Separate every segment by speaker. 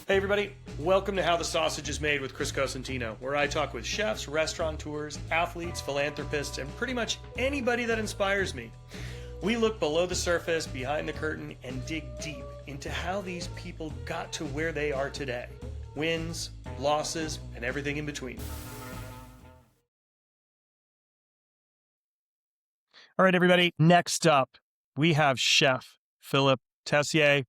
Speaker 1: Hey everybody, welcome to How the Sausage is Made with Chris Cosentino, where I talk with chefs, restaurateurs, athletes, philanthropists, and pretty much anybody that inspires me. We look below the surface, behind the curtain, and dig deep into how these people got to where they are today. Wins, losses, and everything in between. All right, everybody, next up, we have Chef Philip Tessier.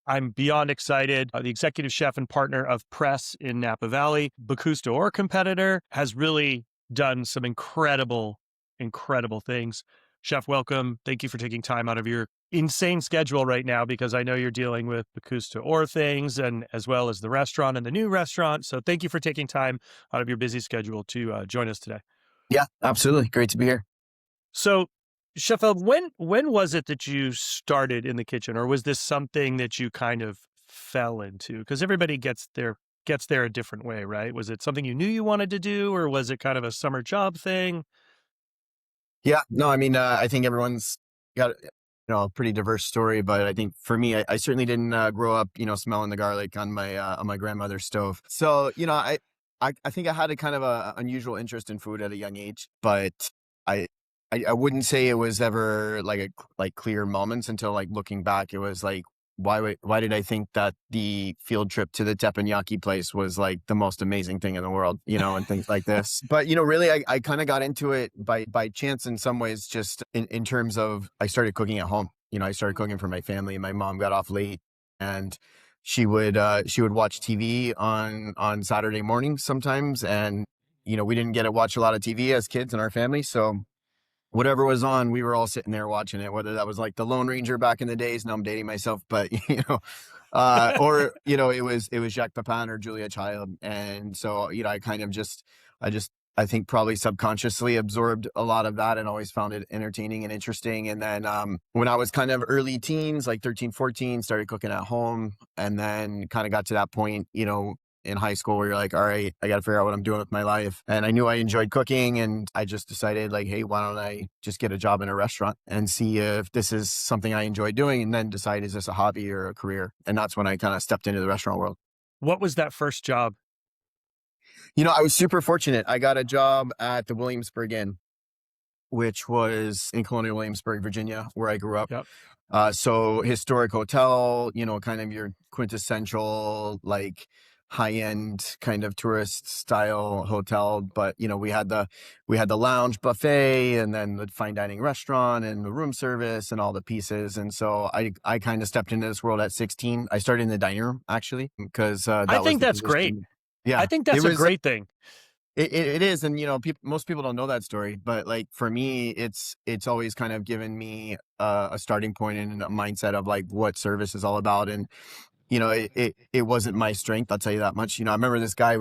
Speaker 1: I'm beyond excited. The executive chef and partner of Press in Napa Valley, Bocuse d'Or competitor, has really done some incredible things. Chef, welcome. Thank you for taking time out of your insane schedule right now, because I know you're dealing with Bocuse d'Or things and as well as the restaurant and the new restaurant. So thank you for taking time out of your busy schedule to join us today.
Speaker 2: Yeah, absolutely. Great to be here.
Speaker 1: So, Chef, when was it that you started in the kitchen, or was this something that you kind of fell into? Because everybody gets there a different way, right? Was it something you knew you wanted to do, or was it kind of a summer job thing?
Speaker 2: Yeah, no, I mean, I think everyone's got, a pretty diverse story, but I think for me, I certainly didn't grow up, smelling the garlic on my grandmother's stove. So, I think I had a kind of a unusual interest in food at a young age, but I, I wouldn't say it was ever like clear moments until like looking back. It was like, why did I think that the field trip to the teppanyaki place was like the most amazing thing in the world, and things like this. But, really, I kind of got into it by chance in some ways, just in terms of I started cooking at home. I started cooking for my family. My mom got off late and she would watch TV on Saturday mornings sometimes. And, we didn't get to watch a lot of TV as kids in our family. So whatever was on, we were all sitting there watching it, whether that was like the Lone Ranger back in the days. Now I'm dating myself, but or, it was Jacques Pepin or Julia Child. And so, I think probably subconsciously absorbed a lot of that and always found it entertaining and interesting. And then, when I was kind of early teens, like 13, 14, started cooking at home, and then kind of got to that point, in high school where you're like, all right, I got to figure out what I'm doing with my life. And I knew I enjoyed cooking, and I just decided like, hey, why don't I just get a job in a restaurant and see if this is something I enjoy doing, and then decide, is this a hobby or a career? And that's when I kind of stepped into the restaurant world.
Speaker 1: What was that first job?
Speaker 2: I was super fortunate. I got a job at the Williamsburg Inn, which was in Colonial Williamsburg, Virginia, where I grew up.
Speaker 1: Yep.
Speaker 2: So historic hotel, kind of your quintessential, like high-end kind of tourist style hotel. But, we had the lounge buffet, and then the fine dining restaurant and the room service and all the pieces. And so I kind of stepped into this world at 16. I started in the dining room, actually, because
Speaker 1: I think that's great.
Speaker 2: Yeah,
Speaker 1: I think that's a great thing.
Speaker 2: It is. And, most people don't know that story, but like for me, it's always kind of given me a starting point and a mindset of like what service is all about. And, it wasn't my strength. I'll tell you that much. I remember this guy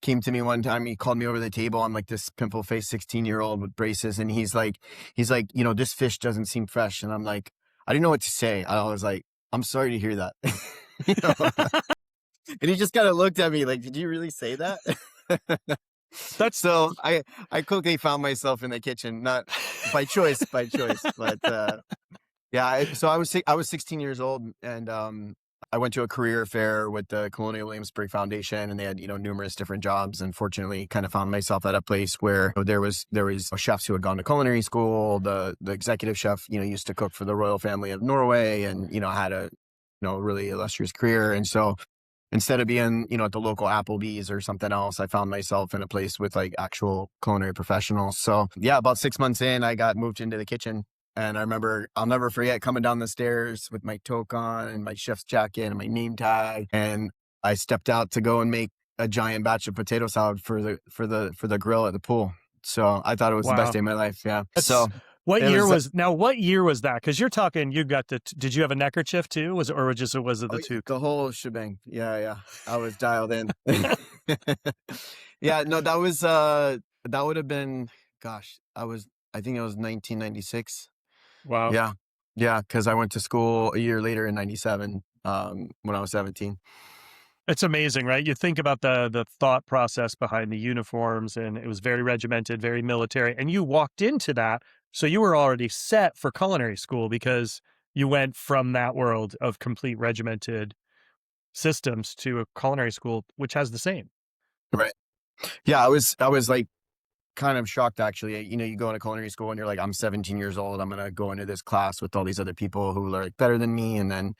Speaker 2: came to me one time. He called me over the table. I'm like this pimple faced 16-year-old with braces. And he's like, this fish doesn't seem fresh. And I'm like, I didn't know what to say. I was like, I'm sorry to hear that. And he just kind of looked at me like, did you really say that? So I quickly found myself in the kitchen, not by choice, but yeah. So I was 16 years old, and I went to a career fair with the Colonial Williamsburg Foundation, and they had numerous different jobs. And fortunately, kind of found myself at a place where there was chefs who had gone to culinary school. The executive chef used to cook for the royal family of Norway, and had a really illustrious career. And so instead of being, at the local Applebee's or something else, I found myself in a place with like actual culinary professionals. So yeah, about 6 months in, I got moved into the kitchen. And I remember, I'll never forget coming down the stairs with my toque on and my chef's jacket and my name tag. And I stepped out to go and make a giant batch of potato salad for the grill at the pool. So I thought it was the best day of my life. Yeah.
Speaker 1: What year was that? Because you're talking, did you have a neckerchief too? Was it the two?
Speaker 2: The whole shebang. Yeah. I was dialed in. Yeah, no, that would have been, I think it was 1996.
Speaker 1: Wow.
Speaker 2: Yeah. Cause I went to school a year later in 97, when I was 17.
Speaker 1: It's amazing, right? You think about the thought process behind the uniforms, and it was very regimented, very military. And you walked into that. So you were already set for culinary school because you went from that world of complete regimented systems to a culinary school, which has the same.
Speaker 2: Right. Yeah. I was like kind of shocked actually. You go into culinary school and you're like, I'm 17 years old. I'm going to go into this class with all these other people who are like better than me. And then,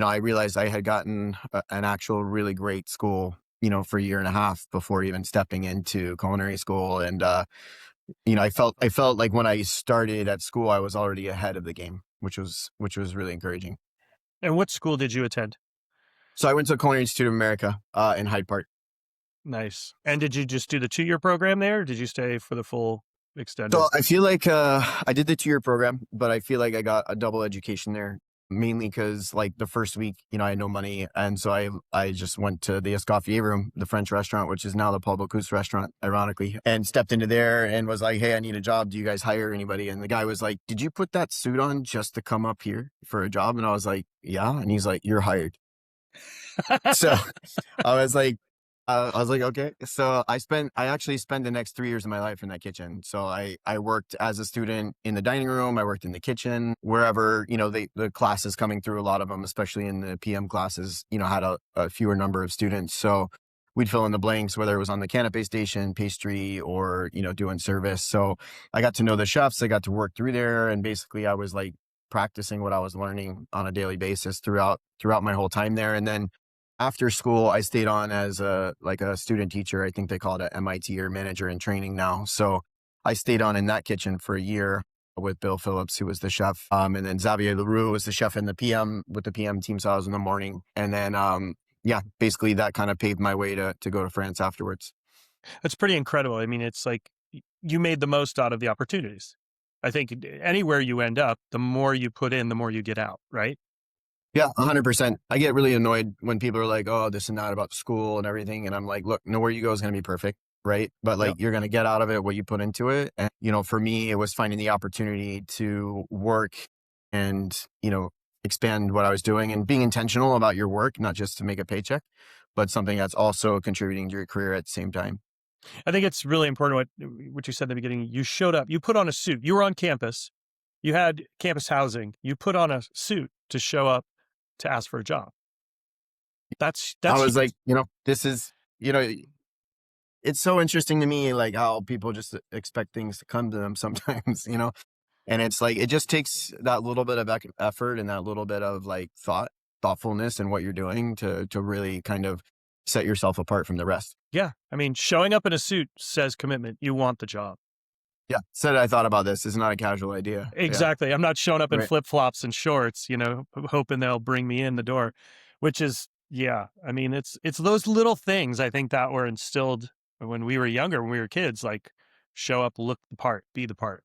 Speaker 2: I realized I had gotten an actual really great school, for a year and a half before even stepping into culinary school. And, I felt like when I started at school, I was already ahead of the game, which was really encouraging.
Speaker 1: And what school did you attend?
Speaker 2: So I went to Culinary Institute of America in Hyde Park.
Speaker 1: Nice. And did you just do the 2-year program there? Or did you stay for the full extended?
Speaker 2: So I feel like I did the 2-year program, but I feel like I got a double education there, mainly because like the first week, I had no money, and so I just went to the Escoffier room, the French restaurant, which is now the Paul Bocuse restaurant, ironically, and stepped into there and was like, "Hey, I need a job. Do you guys hire anybody?" And the guy was like, "Did you put that suit on just to come up here for a job?" And I was like, "Yeah." And he's like, "You're hired." So I was like, okay. So I actually spent the next 3 years of my life in that kitchen. So I worked as a student in the dining room. I worked in the kitchen, wherever, the classes coming through, a lot of them, especially in the PM classes, had a fewer number of students. So we'd fill in the blanks, whether it was on the canapé station, pastry, or, doing service. So I got to know the chefs. I got to work through there. And basically I was like practicing what I was learning on a daily basis throughout my whole time there. And then after school, I stayed on as a student teacher. I think they call it a MIT or manager in training now. So I stayed on in that kitchen for a year with Bill Phillips, who was the chef. And then Xavier Leroux was the chef in the PM with the PM team. So I was in the morning. And then, basically that kind of paved my way to go to France afterwards.
Speaker 1: That's pretty incredible. I mean, it's like you made the most out of the opportunities. I think anywhere you end up, the more you put in, the more you get out, right?
Speaker 2: Yeah, 100%. I get really annoyed when people are like, "Oh, this and that about school and everything." And I'm like, look, nowhere you go is going to be perfect, right? But like,
Speaker 1: Yep.
Speaker 2: you're going to get out of it what you put into it. And, for me, it was finding the opportunity to work and, expand what I was doing and being intentional about your work, not just to make a paycheck, but something that's also contributing to your career at the same time.
Speaker 1: I think it's really important what you said in the beginning. You showed up, you put on a suit, you were on campus, you had campus housing, you put on a suit to show up to ask for a job. That's
Speaker 2: I was
Speaker 1: huge.
Speaker 2: like, this is, it's so interesting to me, like how people just expect things to come to them sometimes, and it's like, it just takes that little bit of effort and that little bit of like thoughtfulness in what you're doing to really kind of set yourself apart from the rest.
Speaker 1: Yeah. I mean, showing up in a suit says commitment. You want the job.
Speaker 2: Yeah. Said I thought about this. It's not a casual idea. Yeah.
Speaker 1: Exactly. I'm not showing up in
Speaker 2: Right.
Speaker 1: flip-flops and shorts, hoping they'll bring me in the door, which is, yeah. I mean, it's those little things I think that were instilled when we were younger, when we were kids, like show up, look the part, be the part.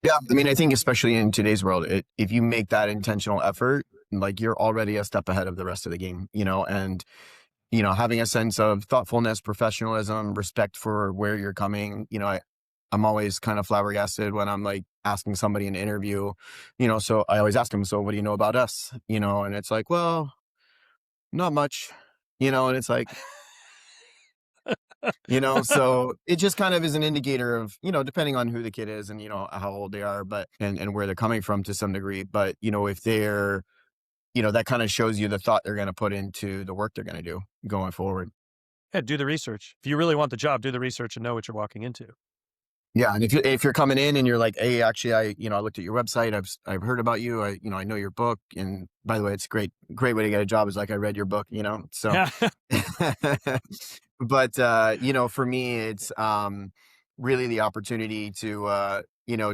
Speaker 2: Yeah. I mean, I think especially in today's world, if you make that intentional effort, like you're already a step ahead of the rest of the game, and having a sense of thoughtfulness, professionalism, respect for where you're coming. I'm always kind of flabbergasted when I'm like asking somebody in an interview, so I always ask them, "So what do you know about us?" And it's like, "Well, not much," and it's like, so it just kind of is an indicator of, depending on who the kid is and, how old they are, but, and where they're coming from to some degree. But, if they're, that kind of shows you the thought they're going to put into the work they're going to do going forward.
Speaker 1: Yeah, do the research. If you really want the job, do the research and know what you're walking into.
Speaker 2: Yeah, and if you're coming in and you're like, "Hey, actually, I looked at your website. I've heard about you. I know your book. And by the way, it's a great way to get a job is like I read your book. So."
Speaker 1: Yeah.
Speaker 2: But for me, it's really the opportunity to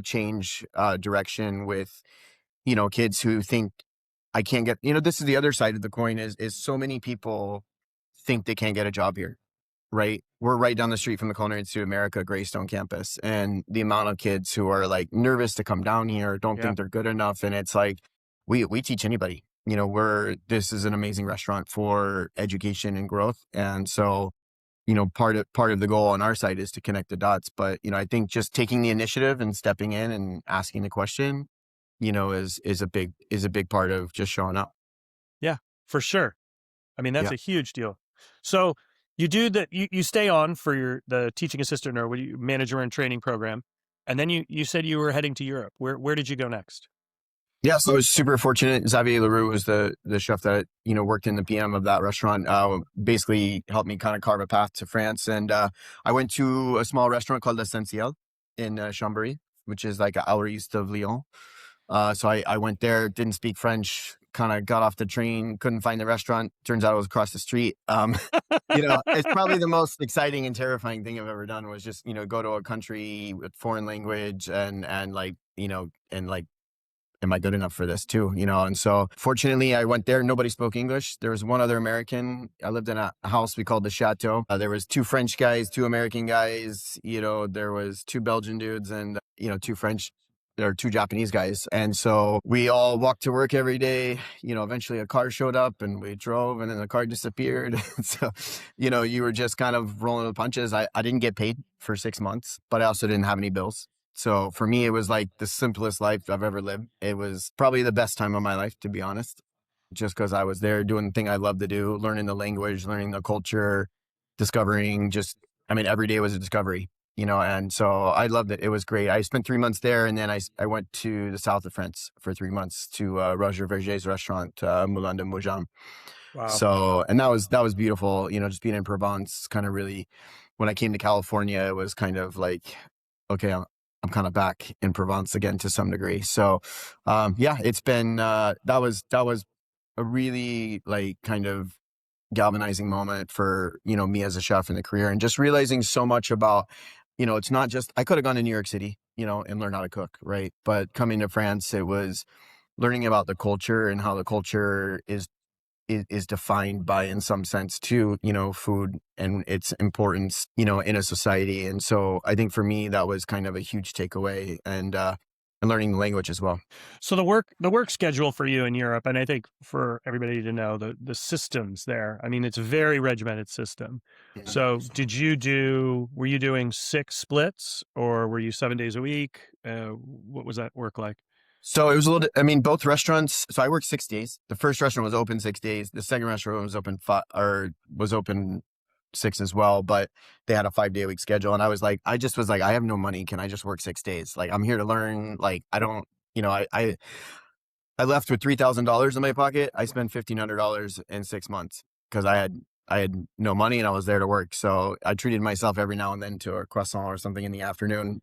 Speaker 2: change direction with kids who think I can't get. This is the other side of the coin is so many people think they can't get a job here. Right. We're right down the street from the Culinary Institute of America, Greystone campus. And the amount of kids who are like nervous to come down here, don't
Speaker 1: Yeah.
Speaker 2: think they're good enough. And it's like, we teach anybody, this is an amazing restaurant for education and growth. And so, part of the goal on our side is to connect the dots. But, I think just taking the initiative and stepping in and asking the question, is a big part of just showing up.
Speaker 1: Yeah, for sure. I mean, that's
Speaker 2: Yeah.
Speaker 1: a huge deal. So you do that, you stay on for the teaching assistant or what you manager and training program. And then you said you were heading to Europe. Where did you go next?
Speaker 2: Yeah, so I was super fortunate. Xavier Leroux was the chef that worked in the PM of that restaurant. Basically helped me kind of carve a path to France, and I went to a small restaurant called L'Essentiel in Chambéry, which is like an hour east of Lyon. So I went there, didn't speak French, kind of got off the train, couldn't find the restaurant. Turns out it was across the street. It's probably the most exciting and terrifying thing I've ever done was just go to a country with foreign language and like and like am I good enough for this too? And so fortunately I went there. Nobody spoke English. There was one other American. I lived in a house we called the Chateau. There was two French guys, two American guys, there was two Belgian dudes and, two French or two Japanese guys. And so we all walked to work every day. Eventually a car showed up and we drove and then the car disappeared. So, you were just kind of rolling the punches. I didn't get paid for 6 months, but I also didn't have any bills. So for me, it was like the simplest life I've ever lived. It was probably the best time of my life, to be honest, just because I was there doing the thing I love to do, learning the language, learning the culture, discovering every day was a discovery, and so I loved it. It was great. I spent 3 months there and then I went to the south of France for 3 months to Roger Verger's restaurant, Moulin de Mougin.
Speaker 1: Wow.
Speaker 2: So, and that was beautiful, just being in Provence kind of really, when I came to California, it was kind of like, okay, I'm kind of back in Provence again to some degree. So, yeah, it's been, that was a really like kind of galvanizing moment for, me as a chef in the career and just realizing so much about, it's not just, I could have gone to New York City, and learned how to cook. Right. But coming to France, it was learning about the culture and how the culture is defined by, in some sense too, food and its importance, in a society. And so I think for me, that was kind of a huge takeaway and learning the language as well.
Speaker 1: So the work schedule for you in Europe, and I think for everybody to know the systems there. I mean, it's a very regimented system. So were you doing 6 splits or were you 7 days a week? What was that work like?
Speaker 2: So it was both restaurants. So I worked 6 days. The first restaurant was open 6 days. The second restaurant was open was open six as well, but they had a 5 day a week schedule. And I just was like, I have no money. Can I just work 6 days? Like, I'm here to learn. Like, I don't, I left with $3,000 in my pocket. I spent $1,500 in 6 months because I had no money and I was there to work. So I treated myself every now and then to a croissant or something in the afternoon.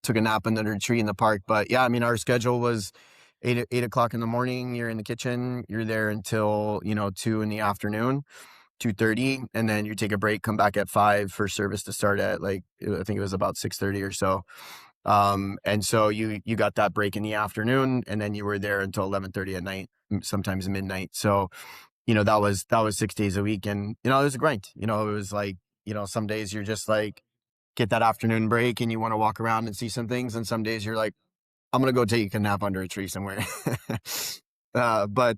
Speaker 2: Took a nap under a tree in the park. But yeah, our schedule was 8 o'clock in the morning. You're in the kitchen. You're there until 2 in the afternoon, 2:30, and then you take a break. Come back at 5 for service to start at I think it was about 6:30 or so. And so you got that break in the afternoon, and then you were there until 11:30 at night, sometimes midnight. So that was 6 days a week. And, it was a grind. It was like, some days you're just like, get that afternoon break and you want to walk around and see some things. And some days you're like, I'm going to go take a nap under a tree somewhere. But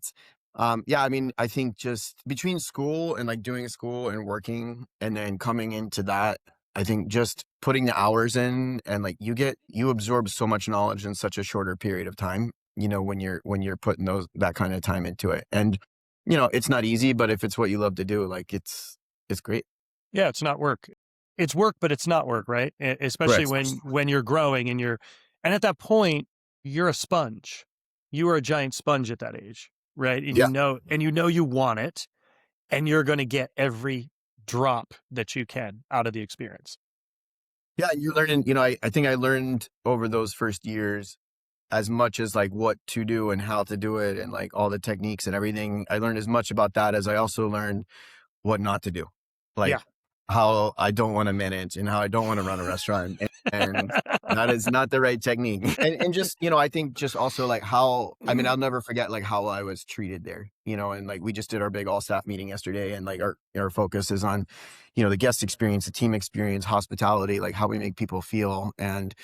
Speaker 2: yeah, I think just between school and like doing school and working and then coming into that, I think just putting the hours in and like you absorb so much knowledge in such a shorter period of time, when you're putting that kind of time into it. And it's not easy, but if it's what you love to do, like it's great.
Speaker 1: Yeah, it's not work. It's work, but it's not work, right? Especially
Speaker 2: Correct.
Speaker 1: when you're growing and at that point, you're a sponge. You are a giant sponge at that age, right? And
Speaker 2: Yeah.
Speaker 1: you want it, and you're going to get every drop that you can out of the experience.
Speaker 2: Yeah. You learn, I think I learned over those first years as much as like what to do and how to do it and like all the techniques and everything. I learned as much about that as I also learned what not to do. Like
Speaker 1: Yeah.
Speaker 2: how I don't want to manage and how I don't want to run a restaurant. And that is not the right technique. And just, I think just also like how, I'll never forget like how I was treated there, and like we just did our big all staff meeting yesterday and like our focus is on, the guest experience, the team experience, hospitality, like how we make people feel. And,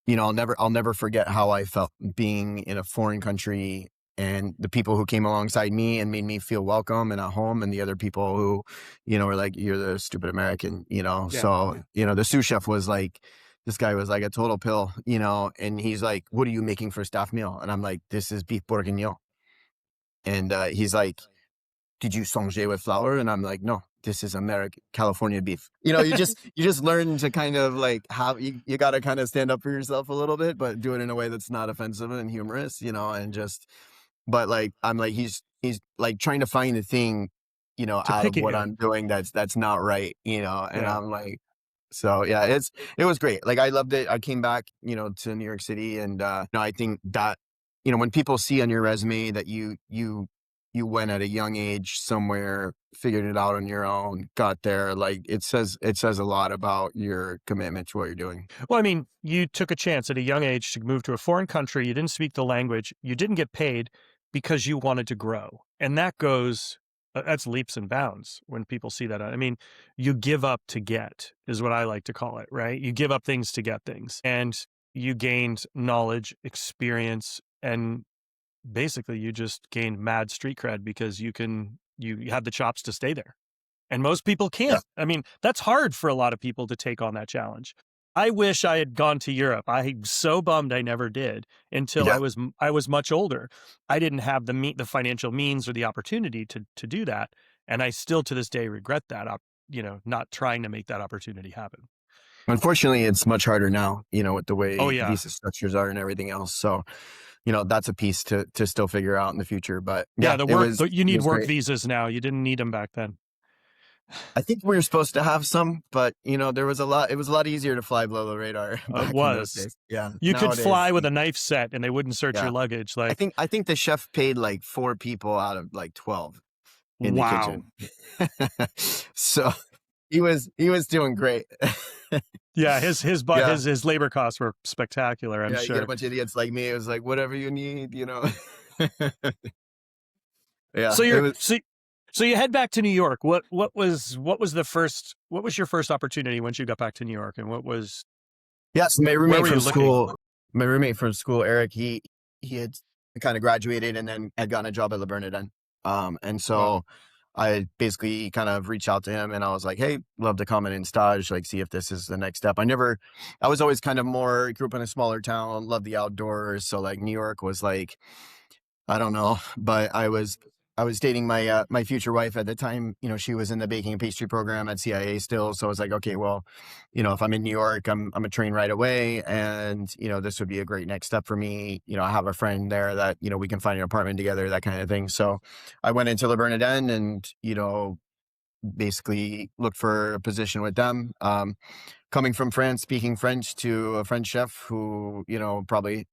Speaker 2: I'll never forget how I felt being in a foreign country and the people who came alongside me and made me feel welcome and at home, and the other people who, were like, you're the stupid American,
Speaker 1: Yeah.
Speaker 2: So, the sous chef was like, this guy was like a total pill, and he's like, what are you making for a staff meal? And I'm like, this is beef bourguignon. And he's like, did you sanger with flour? And I'm like, no. this is California beef. You just learn to kind of like how you got to kind of stand up for yourself a little bit, but do it in a way that's not offensive and humorous, and just, but like, I'm like, he's like trying to find a thing,
Speaker 1: To
Speaker 2: out of
Speaker 1: pick at
Speaker 2: what
Speaker 1: you.
Speaker 2: I'm doing that's not right, and
Speaker 1: Yeah.
Speaker 2: I'm like, so yeah, it was great. Like I loved it. I came back, to New York City, and I think that, when people see on your resume that you went at a young age somewhere, figured it out on your own, got there, like it says a lot about your commitment to what you're doing.
Speaker 1: Well, I mean, you took a chance at a young age to move to a foreign country. You didn't speak the language. You didn't get paid because you wanted to grow. And that's leaps and bounds when people see that. I mean, you give up to get, is what I like to call it, right? You give up things to get things. And you gained knowledge, experience, and basically you just gained mad street cred because you had the chops to stay there. And most people
Speaker 2: Yeah.
Speaker 1: can't. I mean, that's hard for a lot of people to take on that challenge. I wish I had gone to Europe. I'm so bummed I never did until
Speaker 2: Yeah.
Speaker 1: I was much older. I didn't have the financial means or the opportunity to do that, and I still to this day regret that. Not trying to make that opportunity happen.
Speaker 2: Unfortunately, it's much harder now, with the
Speaker 1: Oh
Speaker 2: way
Speaker 1: yeah,
Speaker 2: visa structures are and everything else. So, that's a piece to still figure out in the future. But
Speaker 1: yeah.
Speaker 2: yeah,
Speaker 1: You
Speaker 2: it
Speaker 1: need
Speaker 2: was
Speaker 1: work
Speaker 2: great.
Speaker 1: visas now. You didn't need them back then.
Speaker 2: I think we were supposed to have some, but there was it was a lot easier to fly below the radar
Speaker 1: It
Speaker 2: back in those
Speaker 1: was.
Speaker 2: days. Yeah.
Speaker 1: You could
Speaker 2: Nowadays,
Speaker 1: fly with a knife set, and they wouldn't search your
Speaker 2: yeah.
Speaker 1: luggage.
Speaker 2: I
Speaker 1: Like,
Speaker 2: think I think the chef paid like 4 people out of like 12 in the
Speaker 1: wow.
Speaker 2: kitchen. So he was doing great.
Speaker 1: Yeah,
Speaker 2: Yeah.
Speaker 1: his labor costs were spectacular, I'm
Speaker 2: Yeah, you get a
Speaker 1: sure.
Speaker 2: bunch of idiots like me. It was like whatever you need. Yeah,
Speaker 1: So
Speaker 2: it
Speaker 1: you're
Speaker 2: was.
Speaker 1: so you head back to New York. What was your first opportunity once you got back to New York, and
Speaker 2: Yes,
Speaker 1: where were you looking?
Speaker 2: My roommate from school, Eric, he had kind of graduated and then had gotten a job at Le Bernardin. And
Speaker 1: Wow.
Speaker 2: so I basically kind of reached out to him and I was like, hey, love to come in and stage, like see if this is the next step. I was always kind of grew up in a smaller town, loved the outdoors. So like New York was like, I don't know, but I was dating my future wife at the time. She was in the baking and pastry program at CIA still. So I was like, okay, well, if I'm in New York, I'm a train right away, and this would be a great next step for me. I have a friend there that we can find an apartment together, that kind of thing. So I went into Le Bernardin and basically looked for a position with them. Coming from France, speaking French to a French chef who probably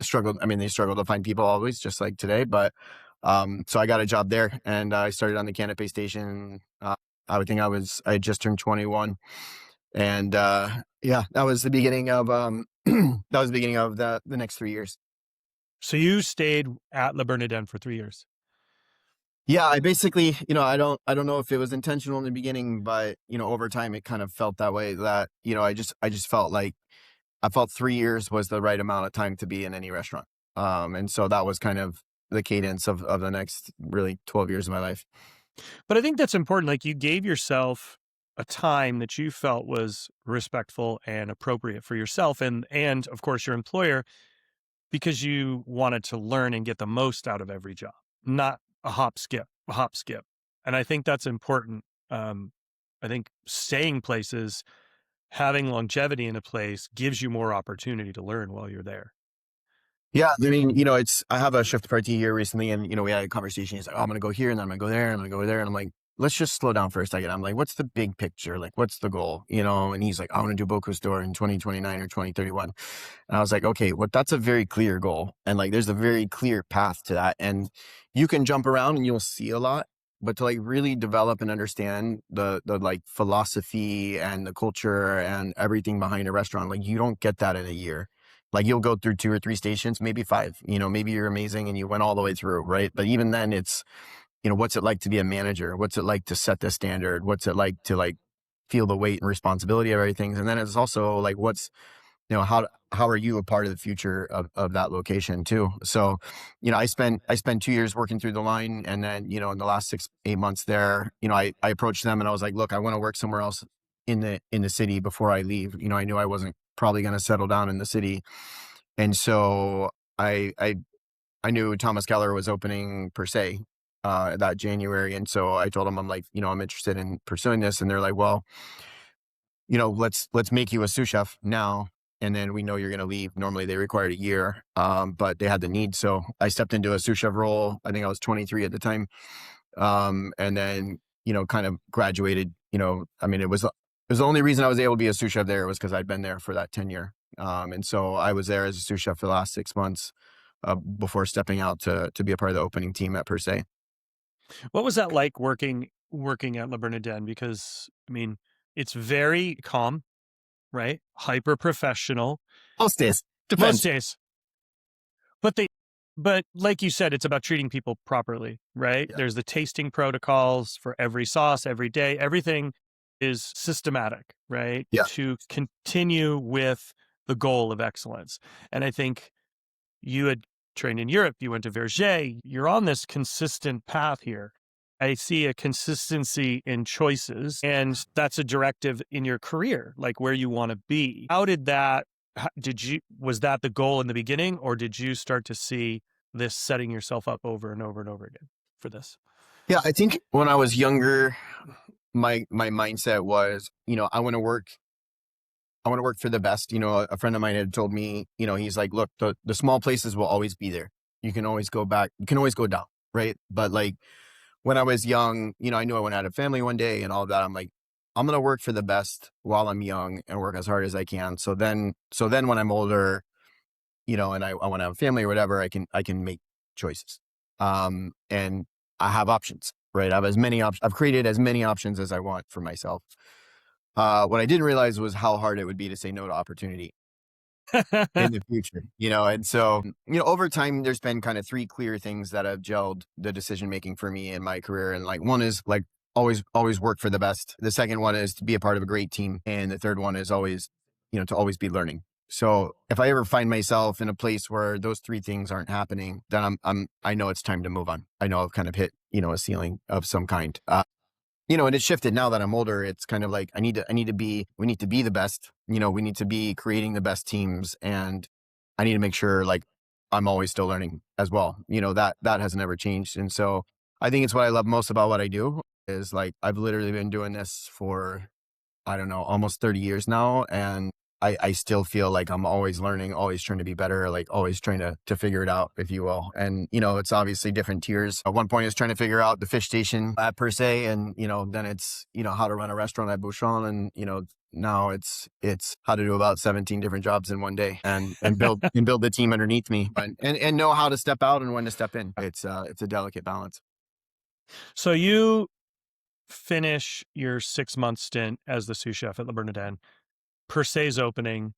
Speaker 2: struggled. I mean, they struggle to find people always, just like today. But so I got a job there, and I started on the canapé station. I would think I had just turned 21, and yeah, that was the beginning of that was the beginning of the next 3 years.
Speaker 1: So you stayed at Le Bernardin for 3 years.
Speaker 2: Yeah, I basically, I don't know if it was intentional in the beginning, but over time it kind of felt that way. That I just felt like I felt 3 years was the right amount of time to be in any restaurant. And so that was kind of the cadence of the next really 12 years of my life.
Speaker 1: But I think that's important. Like, you gave yourself a time that you felt was respectful and appropriate for yourself and of course your employer, because you wanted to learn and get the most out of every job, not a hop skip, a hop skip. And I think that's important. I think staying places, having longevity in a place gives you more opportunity to learn while you're there.
Speaker 2: Yeah, I mean, I have a shift party here recently, and we had a conversation. He's like, "Oh, I'm gonna go here, and then I'm gonna go there, and I'm gonna go there," and I'm like, "Let's just slow down for a second." I'm like, "What's the big picture? Like, what's the goal?" And he's like, "I want to do Bocuse d'Or in 2029 or 2031," and I was like, "Okay, well, that's a very clear goal, and like, there's a very clear path to that, and you can jump around and you'll see a lot." But to like really develop and understand the like philosophy and the culture and everything behind a restaurant, like you don't get that in a year. Like you'll go through 2 or 3 stations, maybe 5, maybe you're amazing and you went all the way through, right? But even then it's, what's it like to be a manager? What's it like to set the standard? What's it like to like feel the weight and responsibility of everything? And then it's also like, how are you a part of the future of that location too? So, I spent 2 years working through the line. And then, in the last 6, 8 months there, I approached them and I was like, look, I want to work somewhere else in the city before I leave. I knew I wasn't probably going to settle down in the city. And so I knew Thomas Keller was opening per se. that January. And so I told them, I'm like, I'm interested in pursuing this. And they're like, well, let's make you a sous chef now. And then we know you're going to leave. Normally they required a year, but they had the need. So I stepped into a sous chef role. I think I was 23 at the time. And then, kind of graduated, I mean, it was the only reason I was able to be a sous chef there was because I'd been there for that 10 year. And so I was there as a sous chef for the last 6 months, before stepping out to be a part of the opening team at Per Se.
Speaker 1: What was that like working at Le Bernardin? Because I mean, it's very calm, right? Hyper professional.
Speaker 2: Most days.
Speaker 1: Most
Speaker 2: Depends.
Speaker 1: days. But like you said, it's about treating people properly, right?
Speaker 2: Yeah.
Speaker 1: There's the tasting protocols for every sauce, every day. Everything is systematic, right?
Speaker 2: Yeah.
Speaker 1: To continue with the goal of excellence. And I think you had trained in Europe, you went to Verger, you're on this consistent path here. I see a consistency in choices, and that's a directive in your career, like where you want to be. Was that the goal in the beginning, or did you start to see this setting yourself up over and over and over again for this?
Speaker 2: Yeah. I think when I was younger, my mindset was, I want to work for the best. A friend of mine had told me, he's like, look, the small places will always be there. You can always go back. You can always go down. Right. But like when I was young, I knew I went out of family one day and all of that. I'm like, I'm going to work for the best while I'm young and work as hard as I can. So then when I'm older, and I want to have a family or whatever, I can make choices. And I have options, right? I have as many options. I've created as many options as I want for myself. What I didn't realize was how hard it would be to say no to opportunity in the future, and so, over time, there's been kind of three clear things that have gelled the decision-making for me in my career. And like, one is like, always work for the best. The second one is to be a part of a great team. And the third one is always, to always be learning. So if I ever find myself in a place where those three things aren't happening, then I know it's time to move on. I know I've kind of hit, a ceiling of some kind. And it's shifted now that I'm older. It's kind of like, we need to be the best, we need to be creating the best teams. And I need to make sure like I'm always still learning as well. That has never changed. And so I think it's what I love most about what I do is like, I've literally been doing this for, I don't know, almost 30 years now. And I still feel like I'm always learning, always trying to be better, like always trying to figure it out, if you will. And, it's obviously different tiers. At one point, it's trying to figure out the fish station at Per Se. And, then it's, how to run a restaurant at Bouchon. And, now it's how to do about 17 different jobs in one day and build the team underneath me and know how to step out and when to step in. It's a delicate balance.
Speaker 1: So you finish your 6-month stint as the sous chef at Le Bernardin. Per Se's opening,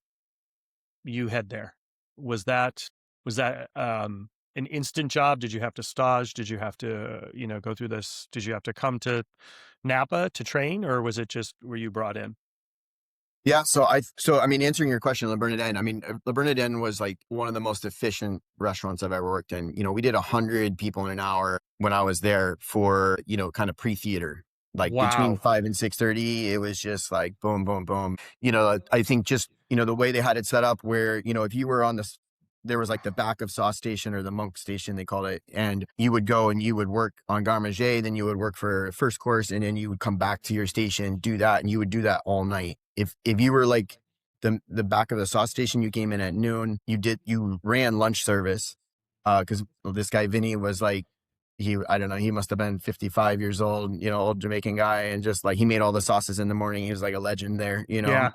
Speaker 1: you head there. Was that an instant job? Did you have to stage? Did you have to, go through this? Did you have to come to Napa to train, or was it just, were you brought in?
Speaker 2: Yeah. So I mean, answering your question, Le Bernardin, I mean, Le Bernardin was like one of the most efficient restaurants I've ever worked in. We did 100 people in an hour when I was there for, kind of pre-theater. Like between 5 and 6:30, it was just like boom, boom, boom. I think just, the way they had it set up where, if you were on there was like the back of sauce station or the monk station, they called it. And you would go and you would work on garde manger, then you would work for first course, and then you would come back to your station, do that. And you would do that all night. If you were like the back of the sauce station, you came in at noon, you ran lunch service. Cause this guy, Vinny, was like, I don't know, he must have been 55 years old, old Jamaican guy. And just like, he made all the sauces in the morning. He was like a legend there,
Speaker 1: Yeah,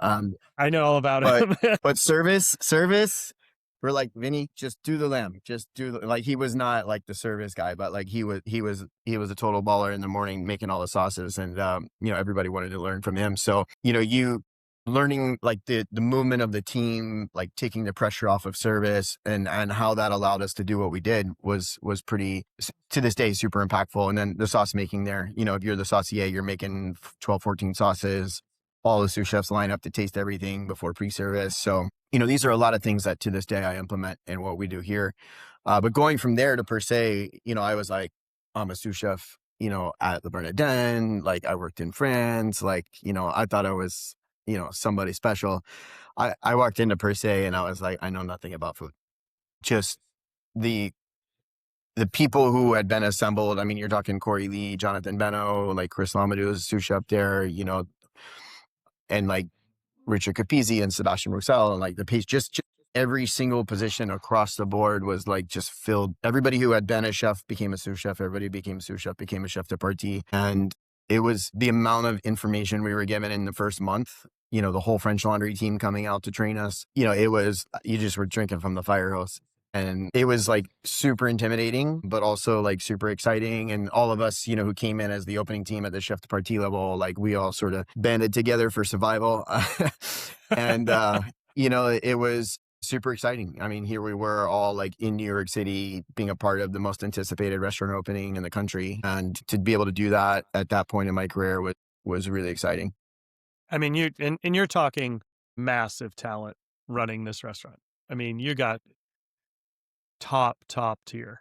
Speaker 1: I know all about it.
Speaker 2: But service, we're like, Vinny, just do the lamb. Like, he was not like the service guy, but like he was a total baller in the morning making all the sauces. And, everybody wanted to learn from him. So, you learning like the movement of the team, like taking the pressure off of service and how that allowed us to do what we did was pretty, to this day, super impactful. And then the sauce making there, if you're the saucier, you're making 12, 14 sauces, all the sous chefs line up to taste everything before pre-service. So, these are a lot of things that to this day I implement in what we do here. But going from there to Per Se, I was like, I'm a sous chef, at Le Bernardin, like I worked in France, like, I thought I was, somebody special. I walked into Per Se and I was like, I know nothing about food. Just the the people who had been assembled, I mean, you're talking Corey Lee, Jonathan Beno, like Chris Lamadou is sous chef there, and like Richard Capizzi and Sebastian Roussel, and like the page, just every single position across the board was like just filled. Everybody who had been a chef became a sous chef. Everybody became a sous chef, became a chef de partie. And it was the amount of information we were given in the first month, the whole French Laundry team coming out to train us, it was, you just were drinking from the fire hose. And it was like super intimidating, but also like super exciting. And all of us, who came in as the opening team at the chef de partie level, like we all sort of banded together for survival. And, it was super exciting. I mean, here we were all like in New York City being a part of the most anticipated restaurant opening in the country. And to be able to do that at that point in my career was really exciting.
Speaker 1: I mean, you're talking massive talent running this restaurant. I mean, you got top tier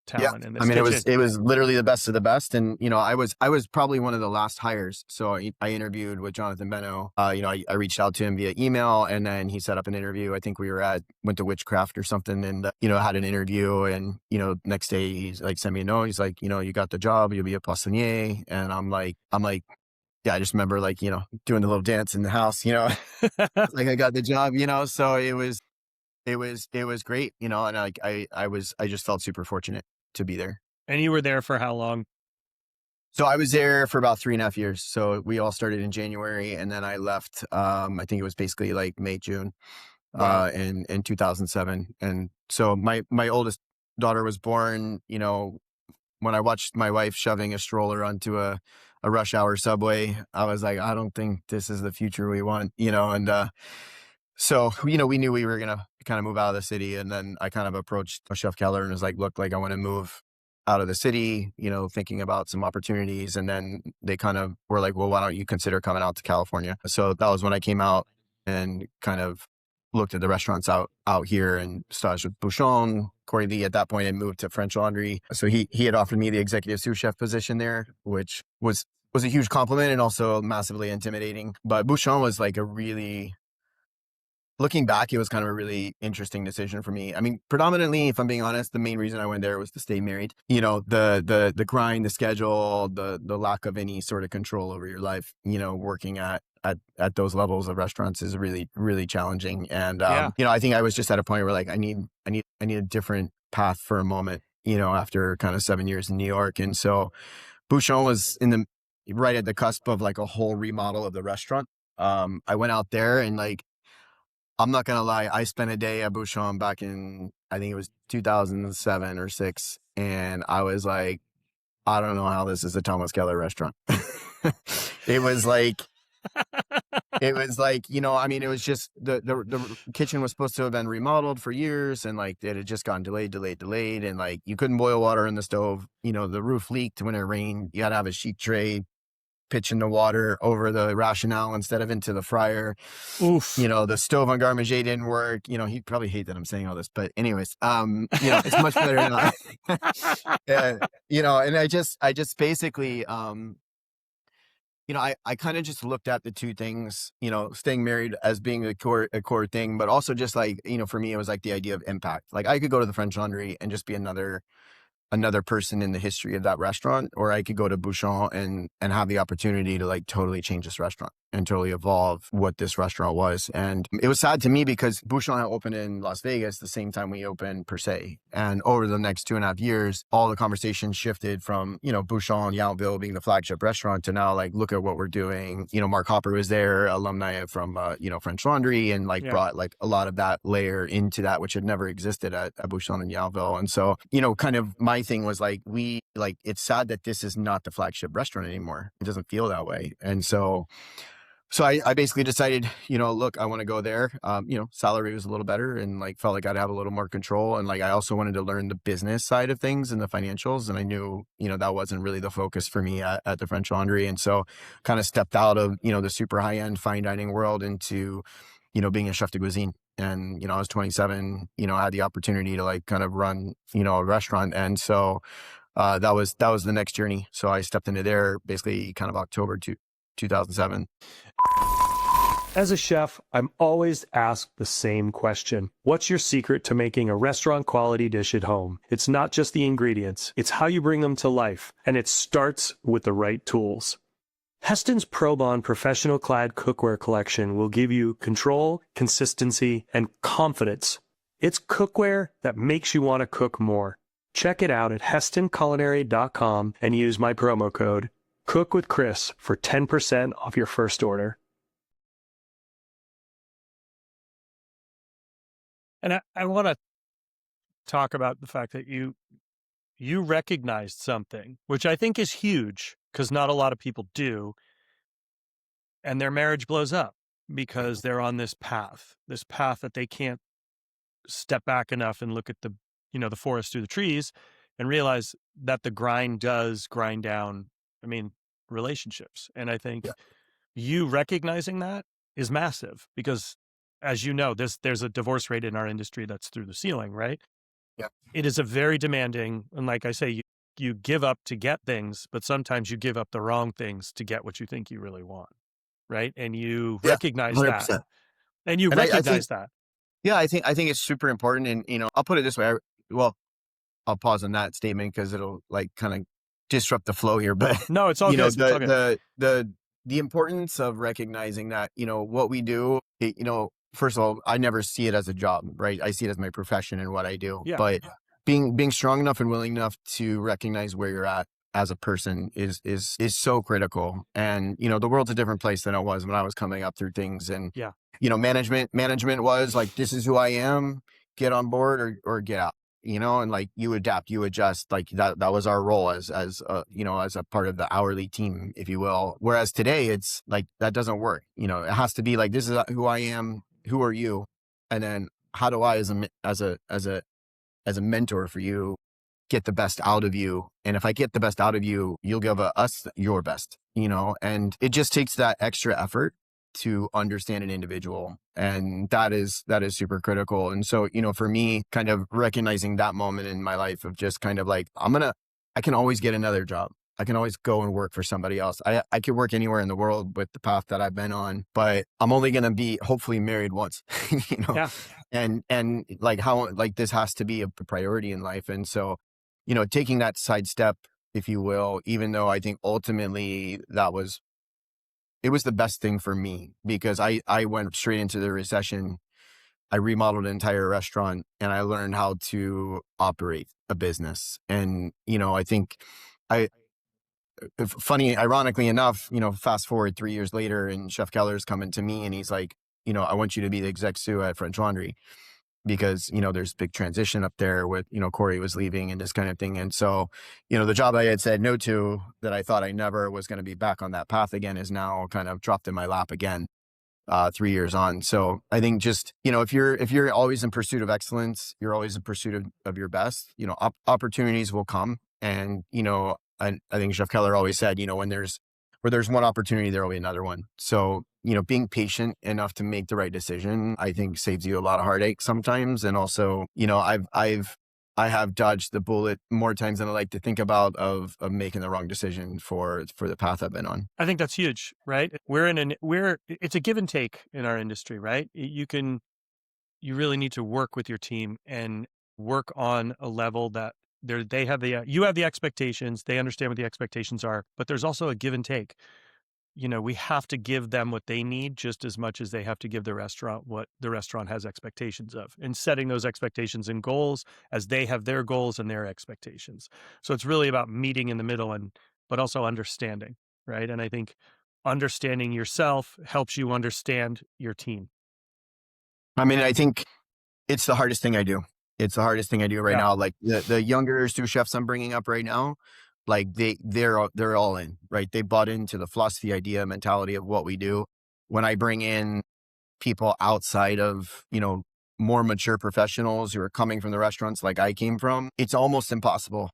Speaker 1: talent in this kitchen.
Speaker 2: It was literally the best of the best. And, I was probably one of the last hires. So I interviewed with Jonathan Beno. I reached out to him via email, and then he set up an interview. I think we went to Witchcraft or something, and, had an interview. And, next day he's like, sent me a note. He's like, you got the job, you'll be a poissonnier. And I'm like, yeah, I just remember like, doing the little dance in the house, like I got the job, so it was great, and like I just felt super fortunate to be there.
Speaker 1: And you were there for how long?
Speaker 2: So I was there for about 3.5 years. So we all started in January, and then I left, I think it was basically like May, June,
Speaker 1: Wow.
Speaker 2: in 2007. And so my oldest daughter was born, when I watched my wife shoving a stroller onto a rush hour subway, I was like, I don't think this is the future we want, and, so, we knew we were going to kind of move out of the city. And then I kind of approached Chef Keller and was like, look, like I want to move out of the city, thinking about some opportunities. And then they kind of were like, well, why don't you consider coming out to California? So that was when I came out and kind of looked at the restaurants out here, and started with Bouchon. Corey Lee at that point had moved to French Laundry. So he had offered me the executive sous chef position there, which was a huge compliment and also massively intimidating. But Bouchon was like looking back, it was kind of a really interesting decision for me. I mean, predominantly, if I'm being honest, the main reason I went there was to stay married. The grind, the schedule, the lack of any sort of control over your life, working at those levels of restaurants is really, really challenging. And, I think I was just at a point where like, I need a different path for a moment, after kind of 7 years in New York. And so Bouchon was right at the cusp of like a whole remodel of the restaurant. I went out there and like, I'm not going to lie, I spent a day at Bouchon back in, I think it was 2007 or 6. And I was like, I don't know how this is a Thomas Keller restaurant. It was like, it was just the kitchen was supposed to have been remodeled for years. And like, it had just gotten delayed. And like, you couldn't boil water in the stove. The roof leaked when it rained. You had to have a sheet tray pitching the water over the rationale instead of into the fryer.
Speaker 1: Oof.
Speaker 2: The stove on Garmager didn't work. He'd probably hate that I'm saying all this, but anyways, it's much better now. And I just basically, I kind of just looked at the two things, staying married as being a core thing, but also just like, for me, it was like the idea of impact. Like I could go to the French Laundry and just be another person in the history of that restaurant, or I could go to Bouchon and have the opportunity to like totally change this restaurant and totally evolve what this restaurant was. And it was sad to me because Bouchon had opened in Las Vegas the same time we opened per se. And over the next 2.5 years, all the conversation shifted from, Bouchon, Yountville being the flagship restaurant to now like, look at what we're doing. Mark Hopper was there, alumni from, French Laundry, and like brought like a lot of that layer into that, which had never existed at Bouchon and Yountville. And so, kind of my thing was like, it's sad that this is not the flagship restaurant anymore. It doesn't feel that way. And so I basically decided, look, I want to go there. Salary was a little better and like felt like I'd have a little more control. And like, I also wanted to learn the business side of things and the financials. And I knew, that wasn't really the focus for me at the French Laundry. And so kind of stepped out of, the super high end fine dining world into, being a chef de cuisine. And, I was 27, I had the opportunity to like kind of run, a restaurant. And so, that was the next journey. So I stepped into there basically kind of October 2007.
Speaker 1: As a chef, I'm always asked the same question. What's your secret to making a restaurant quality dish at home? It's not just the ingredients, it's how you bring them to life, and it starts with the right tools. Heston's ProBond professional clad cookware collection will give you control, consistency, and confidence. It's cookware that makes you want to cook more. Check it out at hestonculinary.com and use my promo code COOKWITHCHRIS for 10% off your first order. And I want to talk about the fact that you recognized something, which I think is huge because not a lot of people do. And their marriage blows up because they're on this path that they can't step back enough and look at the forest through the trees and realize that the grind does grind down, relationships. And I think you recognizing that is massive because, as you know, there's a divorce rate in our industry that's through the ceiling, right?
Speaker 2: Yeah.
Speaker 1: It is a very demanding, and like I say, you give up to get things, but sometimes you give up the wrong things to get what you think you really want, right? And you recognize 100%. That. And you recognize that.
Speaker 2: Yeah, I think it's super important. And, I'll put it this way. I'll pause on that statement because it'll kind of disrupt the flow here. But
Speaker 1: no, it's all good.
Speaker 2: The importance of recognizing that, what we do, first of all, I never see it as a job, right? I see it as my profession and what I do.
Speaker 1: Yeah.
Speaker 2: But being strong enough and willing enough to recognize where you're at as a person is so critical. And, the world's a different place than it was when I was coming up through things. And, management was like, this is who I am, get on board or get out, and you adapt, you adjust, that was our role as a part of the hourly team, if you will. Whereas today it's that doesn't work. It has to be this is who I am. Who are you? And then how do I, as a mentor for you, get the best out of you? And if I get the best out of you, you'll give us your best, and it just takes that extra effort to understand an individual. And that is super critical. And so, for me, kind of recognizing that moment in my life of just kind of I can always get another job. I can always go and work for somebody else. I could work anywhere in the world with the path that I've been on, but I'm only going to be hopefully married once,
Speaker 1: Yeah.
Speaker 2: And how this has to be a priority in life. And so, taking that side step, if you will, even though I think ultimately it was the best thing for me because I went straight into the recession. I remodeled an entire restaurant and I learned how to operate a business. And, I think ironically enough, fast forward 3 years later and Chef Keller's coming to me and he's like, I want you to be the exec sous at French Laundry because, there's big transition up there with, Corey was leaving and this kind of thing. And so, the job I had said no to that I thought I never was going to be back on that path again is now kind of dropped in my lap again, 3 years on. So I think just, if you're always in pursuit of excellence, you're always in pursuit of your best, opportunities will come. And, I think Chef Keller always said, where there's one opportunity, there will be another one. So, being patient enough to make the right decision, I think saves you a lot of heartache sometimes. And also, I have dodged the bullet more times than I like to think about of making the wrong decision for the path I've been on.
Speaker 1: I think that's huge, right? It's a give and take in our industry, right? You really need to work with your team and work on a level that you have the expectations, they understand what the expectations are, but there's also a give and take. We have to give them what they need just as much as they have to give the restaurant what the restaurant has expectations of, and setting those expectations and goals as they have their goals and their expectations. So it's really about meeting in the middle but also understanding, right? And I think understanding yourself helps you understand your team.
Speaker 2: I think it's the hardest thing I do. It's the hardest thing I do right now. The younger sous chefs I'm bringing up right now, they're all in, right? They bought into the philosophy, idea, mentality of what we do. When I bring in people outside of, more mature professionals who are coming from the restaurants like I came from, it's almost impossible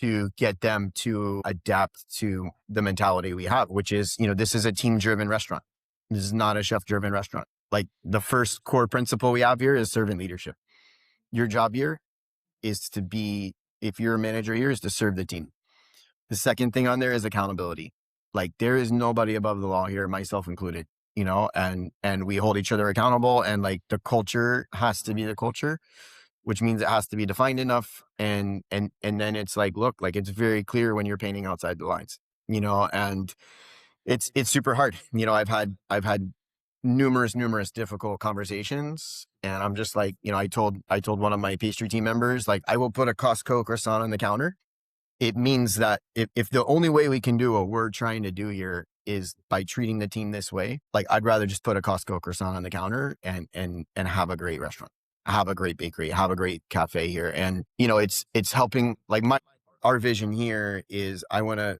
Speaker 2: to get them to adapt to the mentality we have, which is, this is a team-driven restaurant. This is not a chef-driven restaurant. The first core principle we have here is servant leadership. Your job here is to be, if you're a manager here, is to serve the team. The second thing on there is accountability. There is nobody above the law here, myself included. and we hold each other accountable, and like the culture has to be the culture, which means it has to be defined enough. And then it's like, look, like it's very clear when you're painting outside the lines, and it's super hard. I've had numerous difficult conversations, and I'm just like, I told one of my pastry team members, like, I will put a Costco croissant on the counter. It means that if the only way we can do what we're trying to do here is by treating the team this way, like, I'd rather just put a Costco croissant on the counter and have a great restaurant, have a great bakery, have a great cafe here. And, it's helping, like, our vision here is I want to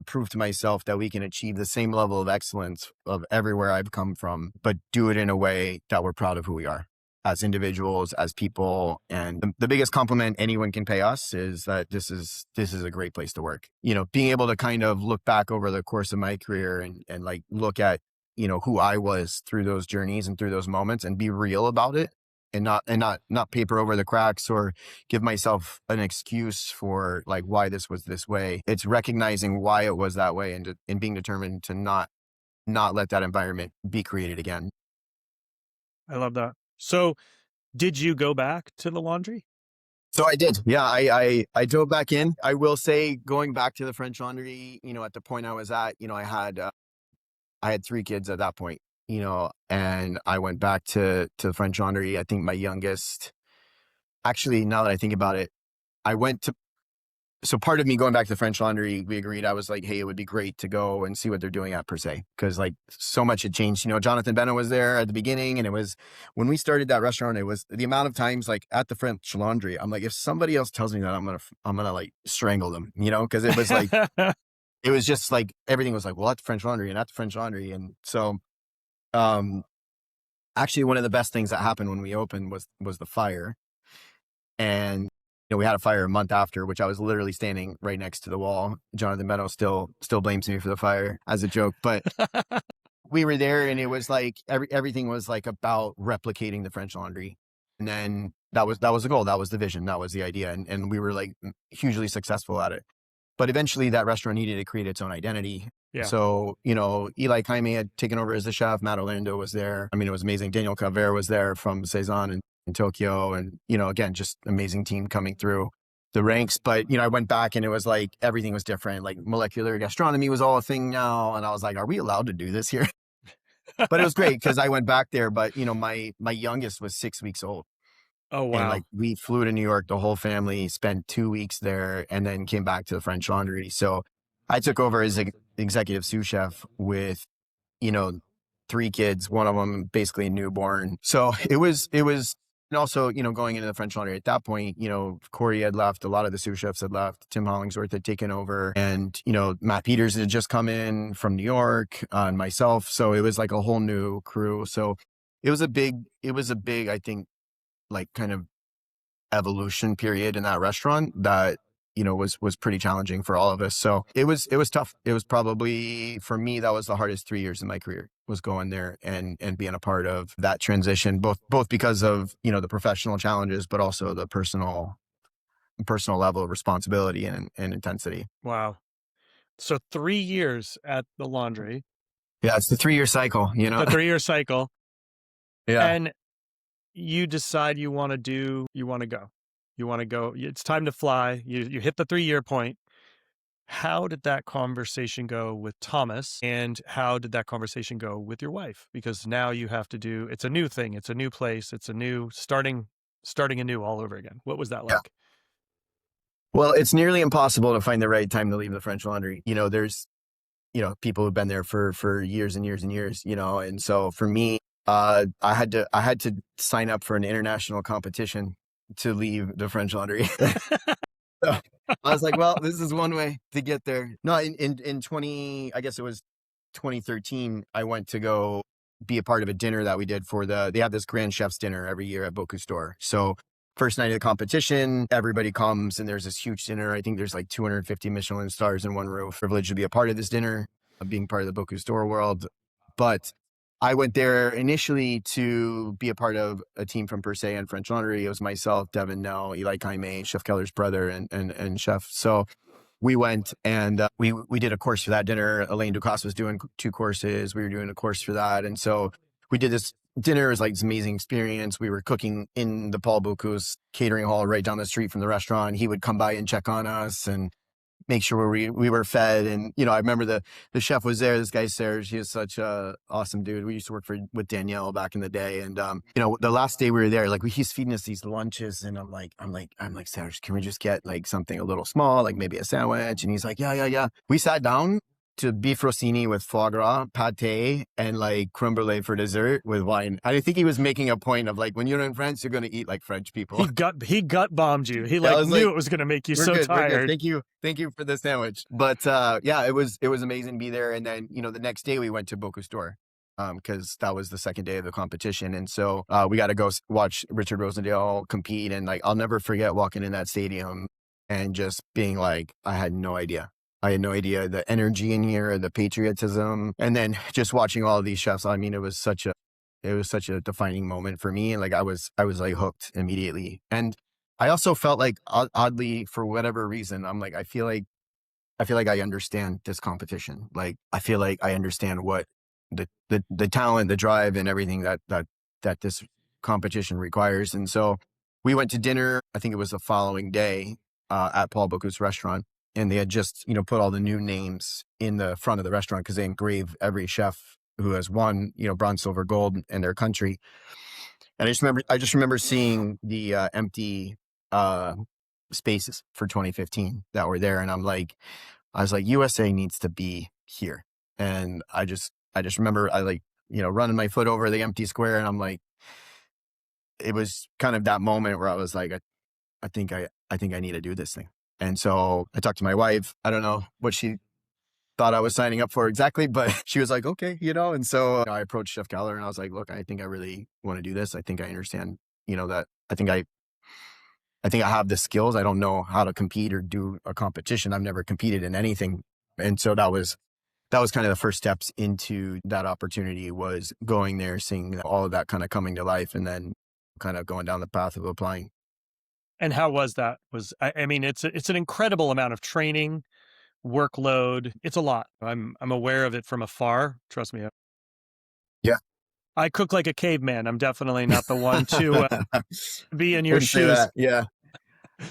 Speaker 2: prove to myself that we can achieve the same level of excellence of everywhere I've come from, but do it in a way that we're proud of who we are as individuals, as people. And the biggest compliment anyone can pay us is that this is a great place to work. Being able to kind of look back over the course of my career and like look at, who I was through those journeys and through those moments, and be real about it, and not paper over the cracks or give myself an excuse for like why this was this way. It's recognizing why it was that way, and being determined to not let that environment be created again.
Speaker 1: I love that. So did you go back to the laundry?
Speaker 2: So I did. Yeah, I dove back in. I will say, going back to the French Laundry, at the point I was at, I had 3 kids at that point, and I went back to the French Laundry. I think my youngest, actually, now that I think about it, so part of me going back to the French Laundry, we agreed, I was like, hey, it would be great to go and see what they're doing at Per Se, because like so much had changed. Jonathan Bennett was there at the beginning, and it was when we started that restaurant, it was the amount of times like at the French Laundry, I'm like, if somebody else tells me that, I'm gonna like strangle them, because it was like, it was just like everything was like, well, at the French Laundry and at the French Laundry. And so, actually one of the best things that happened when we opened was the fire. And we had a fire a month after, which I was literally standing right next to the wall. Jonathan Meadows still blames me for the fire as a joke, but we were there, and it was like everything was like about replicating the French Laundry. And then that was the goal, that was the vision, that was the idea, and we were like hugely successful at it. But eventually that restaurant needed to create its own identity.
Speaker 1: Yeah.
Speaker 2: So, Eli Jaime had taken over as the chef. Matt Orlando was there. I mean, it was amazing. Daniel Calvera was there from Cezanne in Tokyo. And, again, just amazing team coming through the ranks. But, I went back, and it was like everything was different. Like molecular gastronomy was all a thing now. And I was like, are we allowed to do this here? But it was great because I went back there. But, my youngest was 6 weeks old.
Speaker 1: Oh, wow.
Speaker 2: And like we flew to New York, the whole family spent 2 weeks there, and then came back to the French Laundry. So I took over as executive sous chef with, 3 kids, one of them basically a newborn. So it was, and also, going into the French Laundry at that point, Corey had left, a lot of the sous chefs had left, Tim Hollingsworth had taken over, and, Matt Peters had just come in from New York, and myself. So it was like a whole new crew. So it was a big, I think, like kind of evolution period in that restaurant that, was pretty challenging for all of us. So it was tough. It was probably, for me, that was the hardest 3 years of my career, was going there and being a part of that transition, both because of, the professional challenges, but also the personal level of responsibility and intensity.
Speaker 1: Wow. So 3 years at the laundry.
Speaker 2: Yeah. It's the 3-year cycle,
Speaker 1: The 3-year cycle.
Speaker 2: Yeah.
Speaker 1: And you decide you want to go. It's time to fly. You hit the 3-year point. How did that conversation go with Thomas, and how did that conversation go with your wife? Because now you have to it's a new thing. It's a new place. It's a new starting anew all over again. What was that like?
Speaker 2: Yeah. Well, it's nearly impossible to find the right time to leave the French Laundry. There's, people who've been there for years and years and years, and so for me, I had to sign up for an international competition to leave the French Laundry. So I was like, well, this is one way to get there. No, in I guess it was 2013, I went to go be a part of a dinner that we did they have this Grand Chef's dinner every year at Bocuse. So first night of the competition, everybody comes, and there's this huge dinner. I think there's like 250 Michelin stars in one room. Privileged to be a part of this dinner, of being part of the Bocuse world. But I went there initially to be a part of a team from Per Se and French Laundry. It was myself, Devin Nell, Eli Jaime, Chef Keller's brother, and Chef. So we went and we did a course for that dinner. Elaine Ducasse was doing 2 courses. We were doing a course for that. And so we did this dinner. It was like this amazing experience. We were cooking in the Paul Bocuse catering hall right down the street from the restaurant. He would come by and check on us and make sure we were fed. And, I remember the chef was there. This guy, Serge, he was such a awesome dude. We used to work with Danielle back in the day. And, the last day we were there, like he's feeding us these lunches and I'm like, Serge, can we just get like something a little small, like maybe a sandwich? And he's like, yeah. We sat down to beef rossini with foie gras, pâté, and like creme brulee for dessert with wine. I think he was making a point of like, when you're in France, you're going to eat like French people.
Speaker 1: He gut bombed you. He knew it was going to make you so
Speaker 2: good,
Speaker 1: tired.
Speaker 2: Thank you for the sandwich. But it was amazing to be there. And then, the next day we went to Bocuse d'Or because that was the second day of the competition. And so we got to go watch Richard Rosendale compete. And like, I'll never forget walking in that stadium and just being like, I had no idea the energy in here, the patriotism, and then just watching all of these chefs. I mean, it was such a defining moment for me. And like, I was like hooked immediately. And I also felt like oddly, for whatever reason, I'm like, I feel like I understand this competition. Like, I feel like I understand what the talent, the drive, and everything that this competition requires. And so we went to dinner. I think it was the following day at Paul Bocuse restaurant. And they had just, put all the new names in the front of the restaurant because they engrave every chef who has won, bronze, silver, gold in their country. And I just remember seeing the empty spaces for 2015 that were there. And I was like, USA needs to be here. And I just remember running my foot over the empty square. And I'm like, it was kind of that moment where I was like, I think I need to do this thing. And so I talked to my wife. I don't know what she thought I was signing up for exactly, but she was like, okay, And so I approached Chef Keller and I was like, look, I think I really want to do this. I think I understand, that I think I have the skills. I don't know how to compete or do a competition. I've never competed in anything. And so that was kind of the first steps into that opportunity, was going there, seeing all of that kind of coming to life, and then kind of going down the path of applying.
Speaker 1: And how was that? I mean, it's an incredible amount of training, workload. It's a lot. I'm aware of it from afar. Trust me.
Speaker 2: Yeah.
Speaker 1: I cook like a caveman. I'm definitely not the one to be in your shoes.
Speaker 2: Yeah.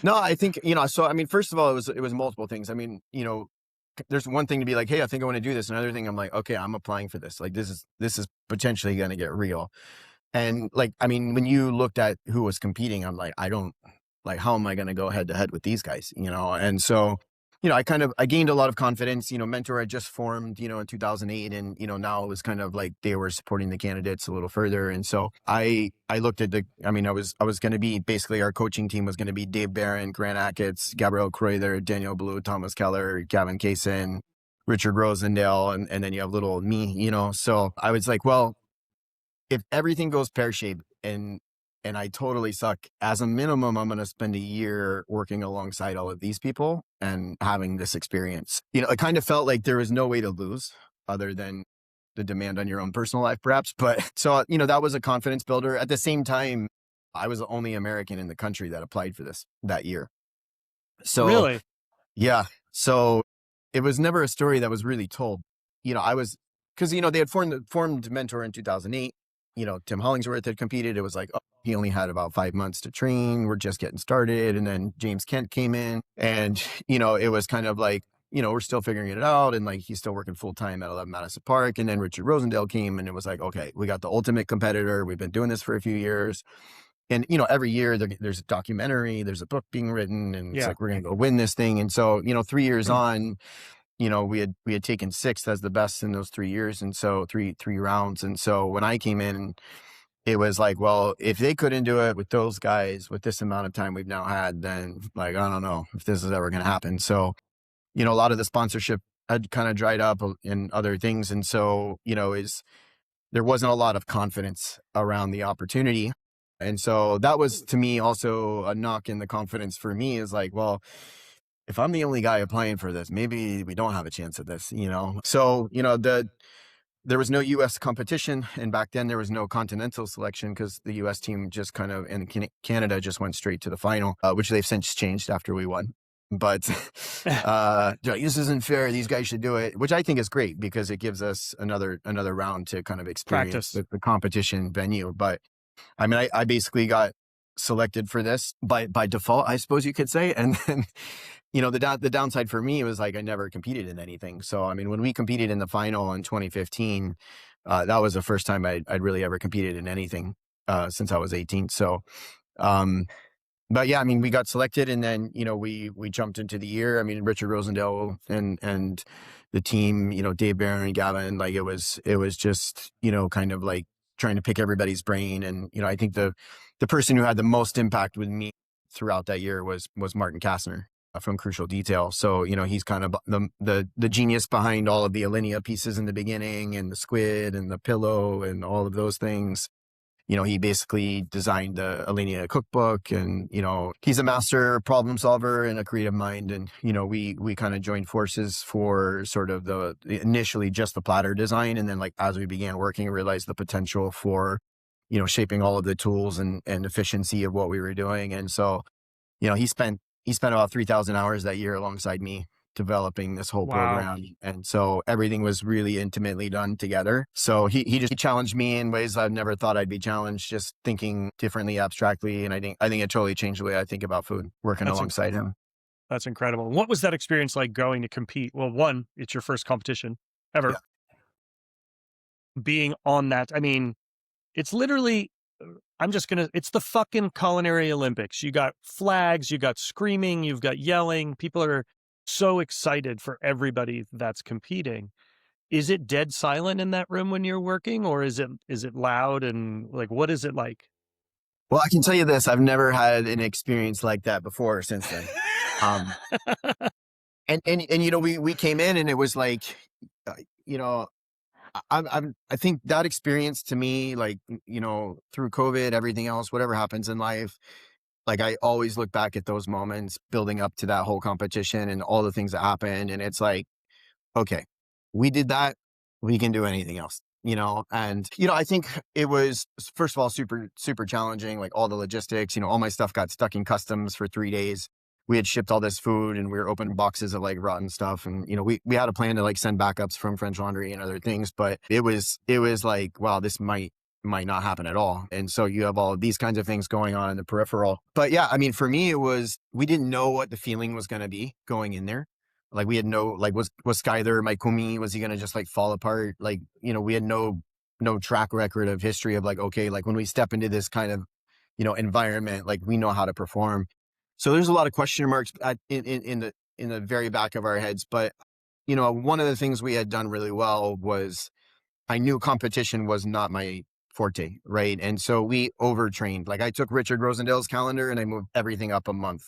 Speaker 2: No, I think, so, I mean, first of all, it was multiple things. I mean, there's one thing to be like, hey, I think I want to do this. Another thing, I'm like, okay, I'm applying for this. Like, this is potentially going to get real. And like, I mean, when you looked at who was competing, I'm like, how am I going to go head to head with these guys? And so, I gained a lot of confidence. Mentor had just formed, in 2008. And, now it was kind of like they were supporting the candidates a little further. And so I looked at I was going to be, basically our coaching team was going to be Dave Barron, Grant Achatz, Gabrielle Croyther, Daniel Blue, Thomas Keller, Gavin Kaysen, Richard Rosendale. And then you have little me, So I was like, well, if everything goes pear-shaped and I totally suck, as a minimum, I'm going to spend a year working alongside all of these people and having this experience. It kind of felt like there was no way to lose other than the demand on your own personal life, perhaps. But so, that was a confidence builder. At the same time, I was the only American in the country that applied for this that year. So
Speaker 1: really,
Speaker 2: yeah. So it was never a story that was really told. Because, they had formed Mentor in 2008. Tim Hollingsworth had competed. It was like, oh, he only had about 5 months to train. We're just getting started. And then James Kent came in and, it was kind of like, we're still figuring it out. And like, he's still working full time at 11 Madison Park. And then Richard Rosendale came and it was like, okay, we got the ultimate competitor. We've been doing this for a few years. And, every year there's a documentary, there's a book being written, and it's like, we're going to go win this thing. And so, 3 years on, we had taken 6th as the best in those 3 years. And so three rounds. And so when I came in, it was like, well, if they couldn't do it with those guys with this amount of time we've now had, then like, I don't know if this is ever going to happen. So, a lot of the sponsorship had kind of dried up in other things. And so, there wasn't a lot of confidence around the opportunity. And so that was, to me, also a knock in the confidence for me, is like, well, if I'm the only guy applying for this, maybe we don't have a chance at this, So, there was no U.S. competition. And back then there was no continental selection because the U.S. team just kind of, and Canada just went straight to the final, which they've since changed after we won. but they're like, this isn't fair. These guys should do it, which I think is great because it gives us another round to kind of experience
Speaker 1: Practice.
Speaker 2: the competition venue. But I mean, I basically got selected for this by default, I suppose you could say. And then, the downside for me was like, I never competed in anything. So, I mean, when we competed in the final in 2015, that was the first time I'd really ever competed in anything, since I was 18. So, but yeah, I mean, we got selected and then, we jumped into the year. I mean, Richard Rosendale and the team, Dave Barron and Gavin, like it was just, kind of like trying to pick everybody's brain. And, I think the person who had the most impact with me throughout that year was Martin Kastner from Crucial Detail. So, he's kind of the genius behind all of the Alinea pieces in the beginning and the squid and the pillow and all of those things. He basically designed the Alinea cookbook and, he's a master problem solver and a creative mind. And, we kind of joined forces for sort of initially just the platter design. And then like, as we began working, realized the potential for, shaping all of the tools and efficiency of what we were doing. And so, he spent about 3,000 hours that year alongside me developing this whole
Speaker 1: Wow.
Speaker 2: program. And so everything was really intimately done together. So he challenged me in ways I've never thought I'd be challenged, just thinking differently, abstractly. And I think it totally changed the way I think about food, working alongside him.
Speaker 1: That's incredible. What was that experience like going to compete? Well, one, it's your first competition ever.
Speaker 2: Yeah.
Speaker 1: Being on that, I mean, it's literally, it's the fucking culinary Olympics. You got flags, you got screaming, you've got yelling. People are so excited for everybody that's competing. Is it dead silent in that room when you're working, or is it loud and like, what is it like?
Speaker 2: Well, I can tell you this, I've never had an experience like that before since then. And we came in and it was like, I think that experience to me, like, through COVID, everything else, whatever happens in life, like I always look back at those moments building up to that whole competition and all the things that happened. And it's like, okay, we did that. We can do anything else, and, I think it was, first of all, super, super challenging, like all the logistics, all my stuff got stuck in customs for 3 days. We had shipped all this food and we were opening boxes of like rotten stuff. And, we had a plan to like send backups from French Laundry and other things, but it was like, wow, this might not happen at all. And so you have all of these kinds of things going on in the peripheral. But yeah, I mean, for me, we didn't know what the feeling was going to be going in there. Like we had no, like, was Skyler, my kumi, was he going to just like fall apart? Like, we had no track record of history of like, okay, like when we step into this kind of, environment, like we know how to perform. So there's a lot of question marks in the very back of our heads. But, one of the things we had done really well was I knew competition was not my forte, right? And so we overtrained. Like I took Richard Rosendale's calendar and I moved everything up a month.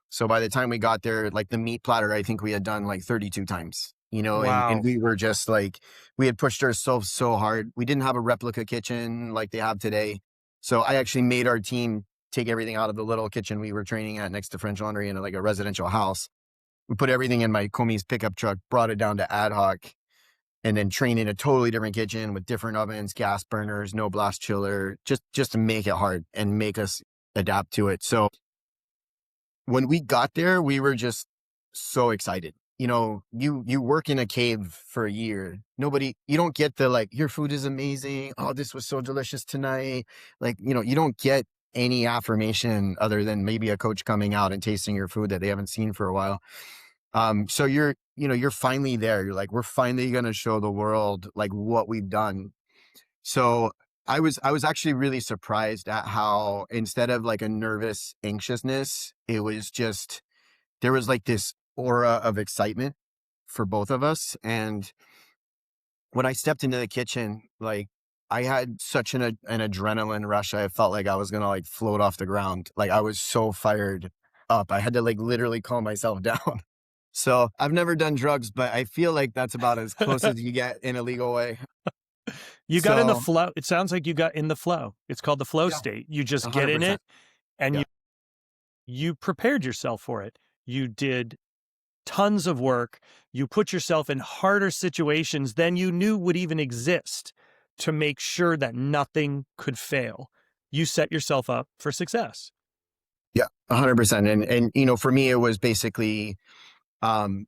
Speaker 2: So by the time we got there, like the meat platter, I think we had done like 32 times,
Speaker 1: Wow.
Speaker 2: and we were just like, we had pushed ourselves so hard. We didn't have a replica kitchen like they have today. So I actually made our team take everything out of the little kitchen we were training at next to French Laundry in like a residential house. We put everything in my Comey's pickup truck, brought it down to ad hoc, and then train in a totally different kitchen with different ovens, gas burners, no blast chiller, just to make it hard and make us adapt to it. So when we got there, we were just so excited. You work in a cave for a year. You don't get the like, your food is amazing. Oh, this was so delicious tonight. Like, you don't get any affirmation other than maybe a coach coming out and tasting your food that they haven't seen for a while. So you're finally there. You're like, we're finally going to show the world like what we've done. So I was actually really surprised at how, instead of like a nervous anxiousness, it was just, there was like this aura of excitement for both of us. And when I stepped into the kitchen, like I had such an adrenaline rush. I felt like I was going to like float off the ground. Like I was so fired up. I had to like literally calm myself down. So I've never done drugs, but I feel like that's about as close as you get in a legal way.
Speaker 1: You got in the flow. It sounds like you got in the flow. It's called the flow state. You just
Speaker 2: 100%.
Speaker 1: get in it and you prepared yourself for it. You did tons of work. You put yourself in harder situations than you knew would even exist to make sure that nothing could fail. You set yourself up for success.
Speaker 2: Yeah, 100%. And, for me, it was basically, um,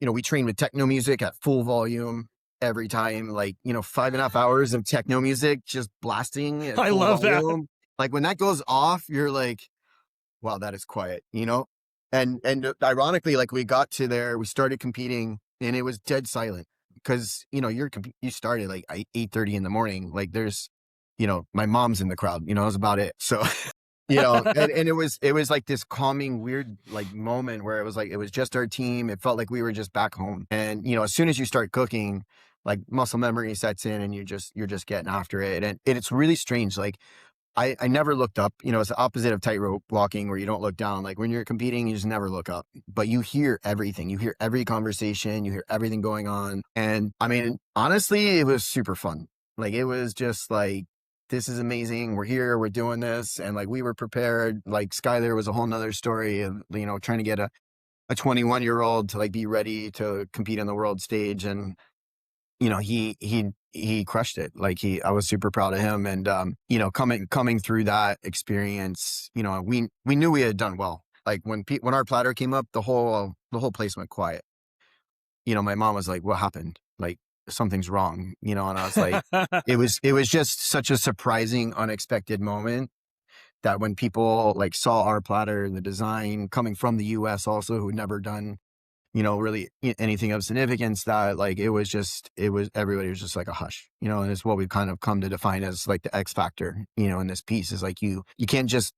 Speaker 2: we trained with techno music at full volume every time, like, 5.5 hours of techno music, just blasting at
Speaker 1: I
Speaker 2: full
Speaker 1: love that.
Speaker 2: volume. Like when that goes off, you're like, wow, that is quiet. And ironically, like we got to there, we started competing and it was dead silent because, you started like 8:30 in the morning. Like there's, my mom's in the crowd, that was about it. So, and it was like this calming, weird like moment where it was just our team. It felt like we were just back home. And, as soon as you start cooking, like muscle memory sets in and you're just getting after it. And it's really strange. Like, I never looked up. It's the opposite of tightrope walking where you don't look down. Like when you're competing, you just never look up, but you hear everything. You hear every conversation, you hear everything going on. And I mean, honestly, it was super fun. Like it was just like, this is amazing. We're here, we're doing this. And like, we were prepared. Like Skyler was a whole nother story of, trying to get a 21-year-old to like be ready to compete on the world stage. And he crushed it. Like I was super proud of him. And, coming through that experience, we knew we had done well. Like when our platter came up, the whole place went quiet. My mom was like, what happened? Like something's wrong, and I was like, it was just such a surprising, unexpected moment that when people like saw our platter, the design coming from the US also, who'd never done really anything of significance, that like, everybody was just like a hush, and it's what we've kind of come to define as like the X factor, in this piece is like, you can't just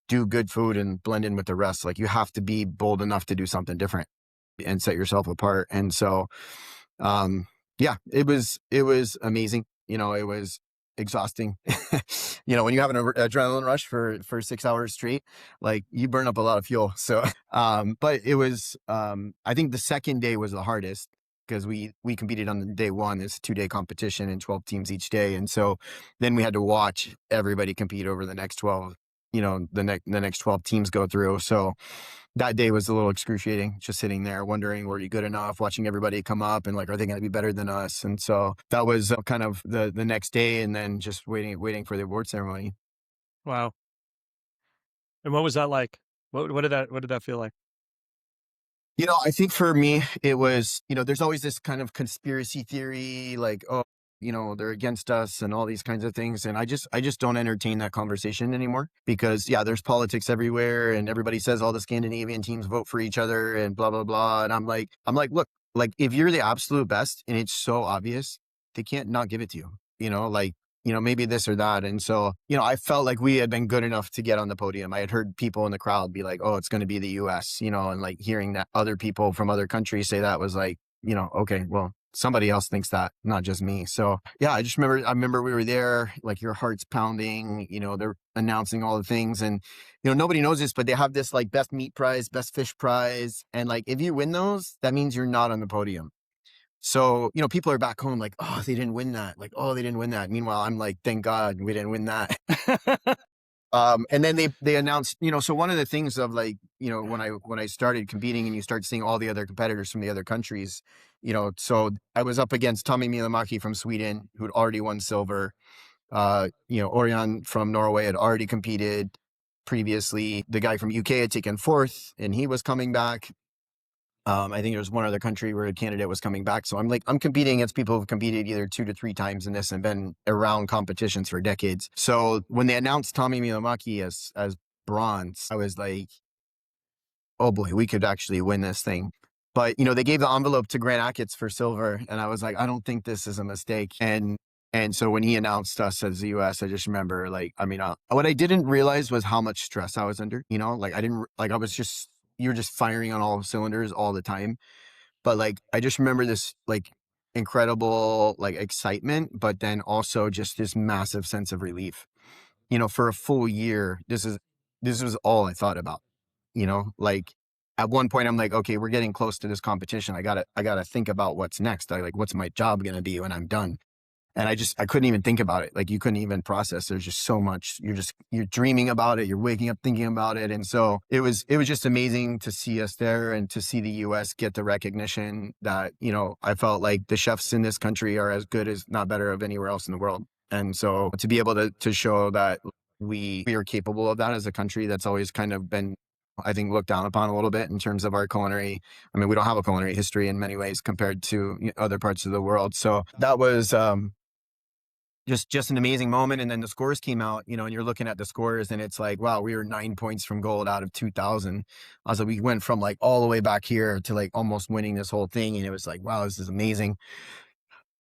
Speaker 2: do good food and blend in with the rest. Like you have to be bold enough to do something different and set yourself apart. And so, yeah, it was amazing. It was exhausting. When you have an adrenaline rush for 6 hours straight, like you burn up a lot of fuel. So, but it was, I think the second day was the hardest because we competed on the day one. It's a 2-day competition and 12 teams each day. And so then we had to watch everybody compete over the next 12, the next 12 teams go through. So that day was a little excruciating, just sitting there wondering, were you good enough, watching everybody come up and like, are they going to be better than us? And so that was kind of the next day, and then just waiting for the award ceremony.
Speaker 1: Wow. And what was that like? What did that feel like?
Speaker 2: I think for me, it was, there's always this kind of conspiracy theory, like, oh, they're against us and all these kinds of things. And I just don't entertain that conversation anymore because yeah, there's politics everywhere and everybody says all the Scandinavian teams vote for each other and blah, blah, blah. And I'm like, look, like if you're the absolute best and it's so obvious, they can't not give it to you, like, maybe this or that. And so, I felt like we had been good enough to get on the podium. I had heard people in the crowd be like, oh, it's going to be the US, and like hearing that other people from other countries say that was like, okay, well, somebody else thinks that, not just me. So yeah, I remember we were there, like your heart's pounding, they're announcing all the things and, nobody knows this, but they have this like best meat prize, best fish prize. And like, if you win those, that means you're not on the podium. So, people are back home like, oh, they didn't win that. Like, oh, they didn't win that. Meanwhile, I'm like, thank God we didn't win that. And then they announced, so one of the things of like, when I started competing and you start seeing all the other competitors from the other countries, so I was up against Tommy Milamaki from Sweden, who'd already won silver. Orion from Norway had already competed previously. The guy from UK had taken fourth and he was coming back. I think there was one other country where a candidate was coming back. So I'm competing against people who've competed either 2 to 3 times in this and been around competitions for decades. So when they announced Tommy Milamaki as bronze, I was like, oh boy, we could actually win this thing. But, they gave the envelope to Grant Achatz for silver. And I was like, I don't think this is a mistake. And so when he announced us as the US, I just remember like, what I didn't realize was how much stress I was under, like you're just firing on all cylinders all the time. But like, I just remember this like incredible like excitement, but then also just this massive sense of relief, for a full year. This was all I thought about, like at one point I'm like, okay, we're getting close to this competition. I gotta think about what's next. What's my job going to be when I'm done? And I couldn't even think about it. Like you couldn't even process. There's just so much. You're dreaming about it. You're waking up thinking about it. And so it was just amazing to see us there and to see the US get the recognition that, I felt like the chefs in this country are as good as not better of anywhere else in the world. And so to be able to show that we are capable of that as a country. That's always kind of been, I think, looked down upon a little bit in terms of our culinary. I mean, we don't have a culinary history in many ways compared to other parts of the world. So that was just an amazing moment. And then the scores came out, and you're looking at the scores and it's like, wow, we were 9 points from gold out of 2,000. I was like, we went from like all the way back here to like almost winning this whole thing. And it was like, wow, this is amazing.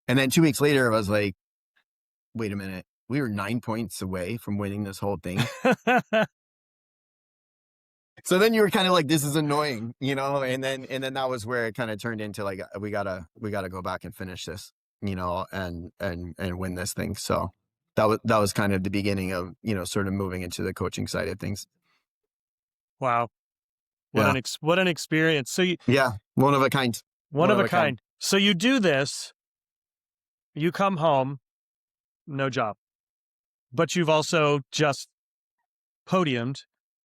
Speaker 2: And then 2 weeks later, I was like, wait a minute, we were 9 points away from winning this whole thing. So then you were kind of like, this is annoying, and then that was where it kind of turned into like, we gotta go back and finish this, and win this thing. So that was kind of the beginning of, sort of moving into the coaching side of things.
Speaker 1: Wow. What an experience. So
Speaker 2: one of a kind.
Speaker 1: One of a kind. So you do this, you come home, no job, but you've also just podiumed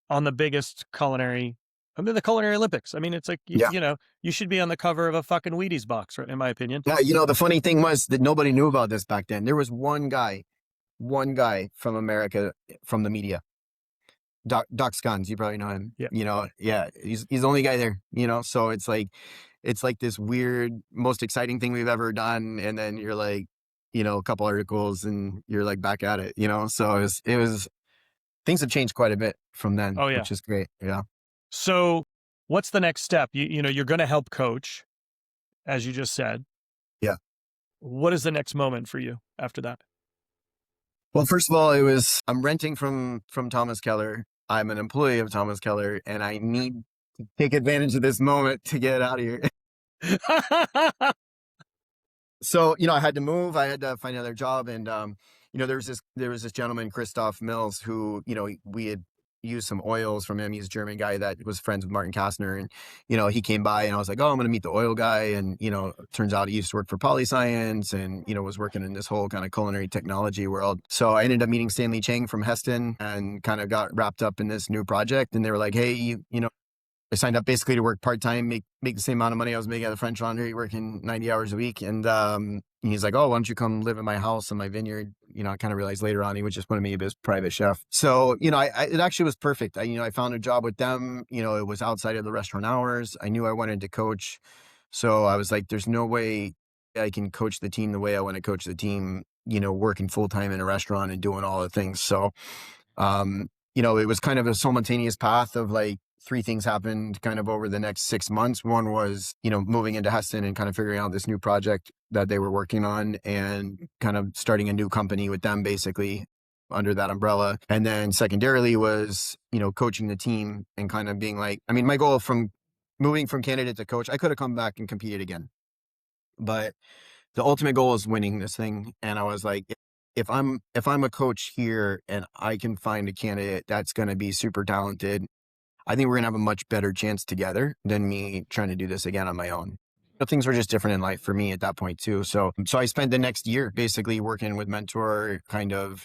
Speaker 1: on the biggest the culinary Olympics. I mean, it's like, you should be on the cover of a fucking Wheaties box, right, in my opinion.
Speaker 2: Yeah, the funny thing was that nobody knew about this back then. There was one guy from America, from the media, Doc Scones, you probably know him. He's the only guy there, so it's like this weird, most exciting thing we've ever done. And then you're like, a couple articles and you're like back at it, so it was things have changed quite a bit from then, which is great. Yeah.
Speaker 1: So what's the next step? You're going to help coach, as you just said.
Speaker 2: Yeah.
Speaker 1: What is the next moment for you after that?
Speaker 2: Well, first of all, I'm renting from Thomas Keller. I'm an employee of Thomas Keller, and I need to take advantage of this moment to get out of here. So, I had to move. I had to find another job. And, there was this gentleman, Christoph Mills, who, we had used some oils from him. He's a German guy that was friends with Martin Kastner. And, he came by and I was like, oh, I'm going to meet the oil guy. And, turns out he used to work for Polyscience and, was working in this whole kind of culinary technology world. So I ended up meeting Stanley Chang from Heston and kind of got wrapped up in this new project. And they were like, hey, I signed up basically to work part-time, make the same amount of money I was making at the French Laundry, working 90 hours a week. And he's like, oh, why don't you come live in my house in my vineyard? I kind of realized later on he was just wanted me to be his private chef. So, it actually was perfect. I found a job with them. It was outside of the restaurant hours. I knew I wanted to coach. So I was like, there's no way I can coach the team the way I want to coach the team, working full-time in a restaurant and doing all the things. So, it was kind of a simultaneous path of like, 3 things happened kind of over the next 6 months. One was, moving into Heston and kind of figuring out this new project that they were working on and kind of starting a new company with them basically under that umbrella. And then secondarily was, coaching the team and kind of being like, I mean, my goal from moving from candidate to coach, I could have come back and competed again, but the ultimate goal is winning this thing. And I was like, if I'm a coach here and I can find a candidate that's going to be super talented, I think we're going to have a much better chance together than me trying to do this again on my own. Things were just different in life for me at that point too. So I spent the next year basically working with Mentor, kind of,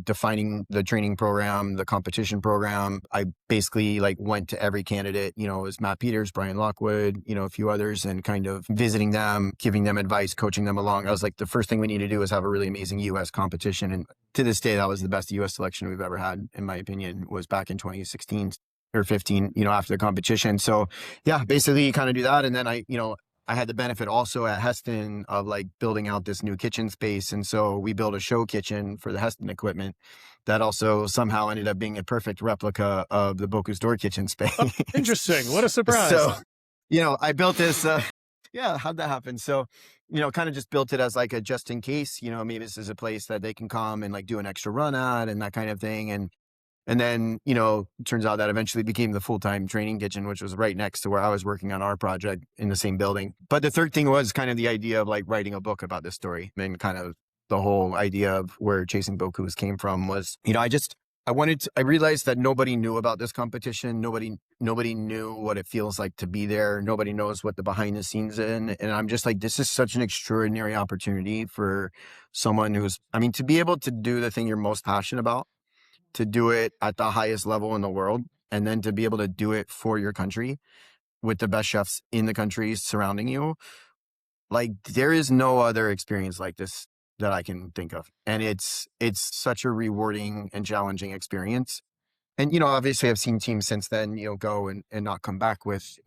Speaker 2: defining the training program, the competition program. I basically like went to every candidate, it was Matt Peters, Brian Lockwood, a few others, and kind of visiting them, giving them advice, coaching them along. I was like, the first thing we need to do is have a really amazing US competition. And to this day, that was the best US selection we've ever had, in my opinion, was back in 2016. Or 15, after the competition. So yeah, basically you kind of do that. And then I had the benefit also at Heston of like building out this new kitchen space. And so we built a show kitchen for the Heston equipment that also somehow ended up being a perfect replica of the Bocuse d'Or kitchen space.
Speaker 1: Oh, interesting. What a surprise.
Speaker 2: So, I built this, how'd that happen? So, kind of just built it as like a just in case, maybe this is a place that they can come and like do an extra run at and that kind of thing. And then, it turns out that eventually became the full-time training kitchen, which was right next to where I was working on our project in the same building. But the third thing was kind of the idea of like writing a book about this story. And kind of the whole idea of where Chasing Bocuse came from was, I realized that nobody knew about this competition. Nobody knew what it feels like to be there. Nobody knows what the behind the scenes in. And I'm just like, this is such an extraordinary opportunity for someone to be able to do the thing you're most passionate about, to do it at the highest level in the world, and then to be able to do it for your country with the best chefs in the country surrounding you. Like, there is no other experience like this that I can think of. And it's such a rewarding and challenging experience. And, obviously I've seen teams since then, go and not come back with,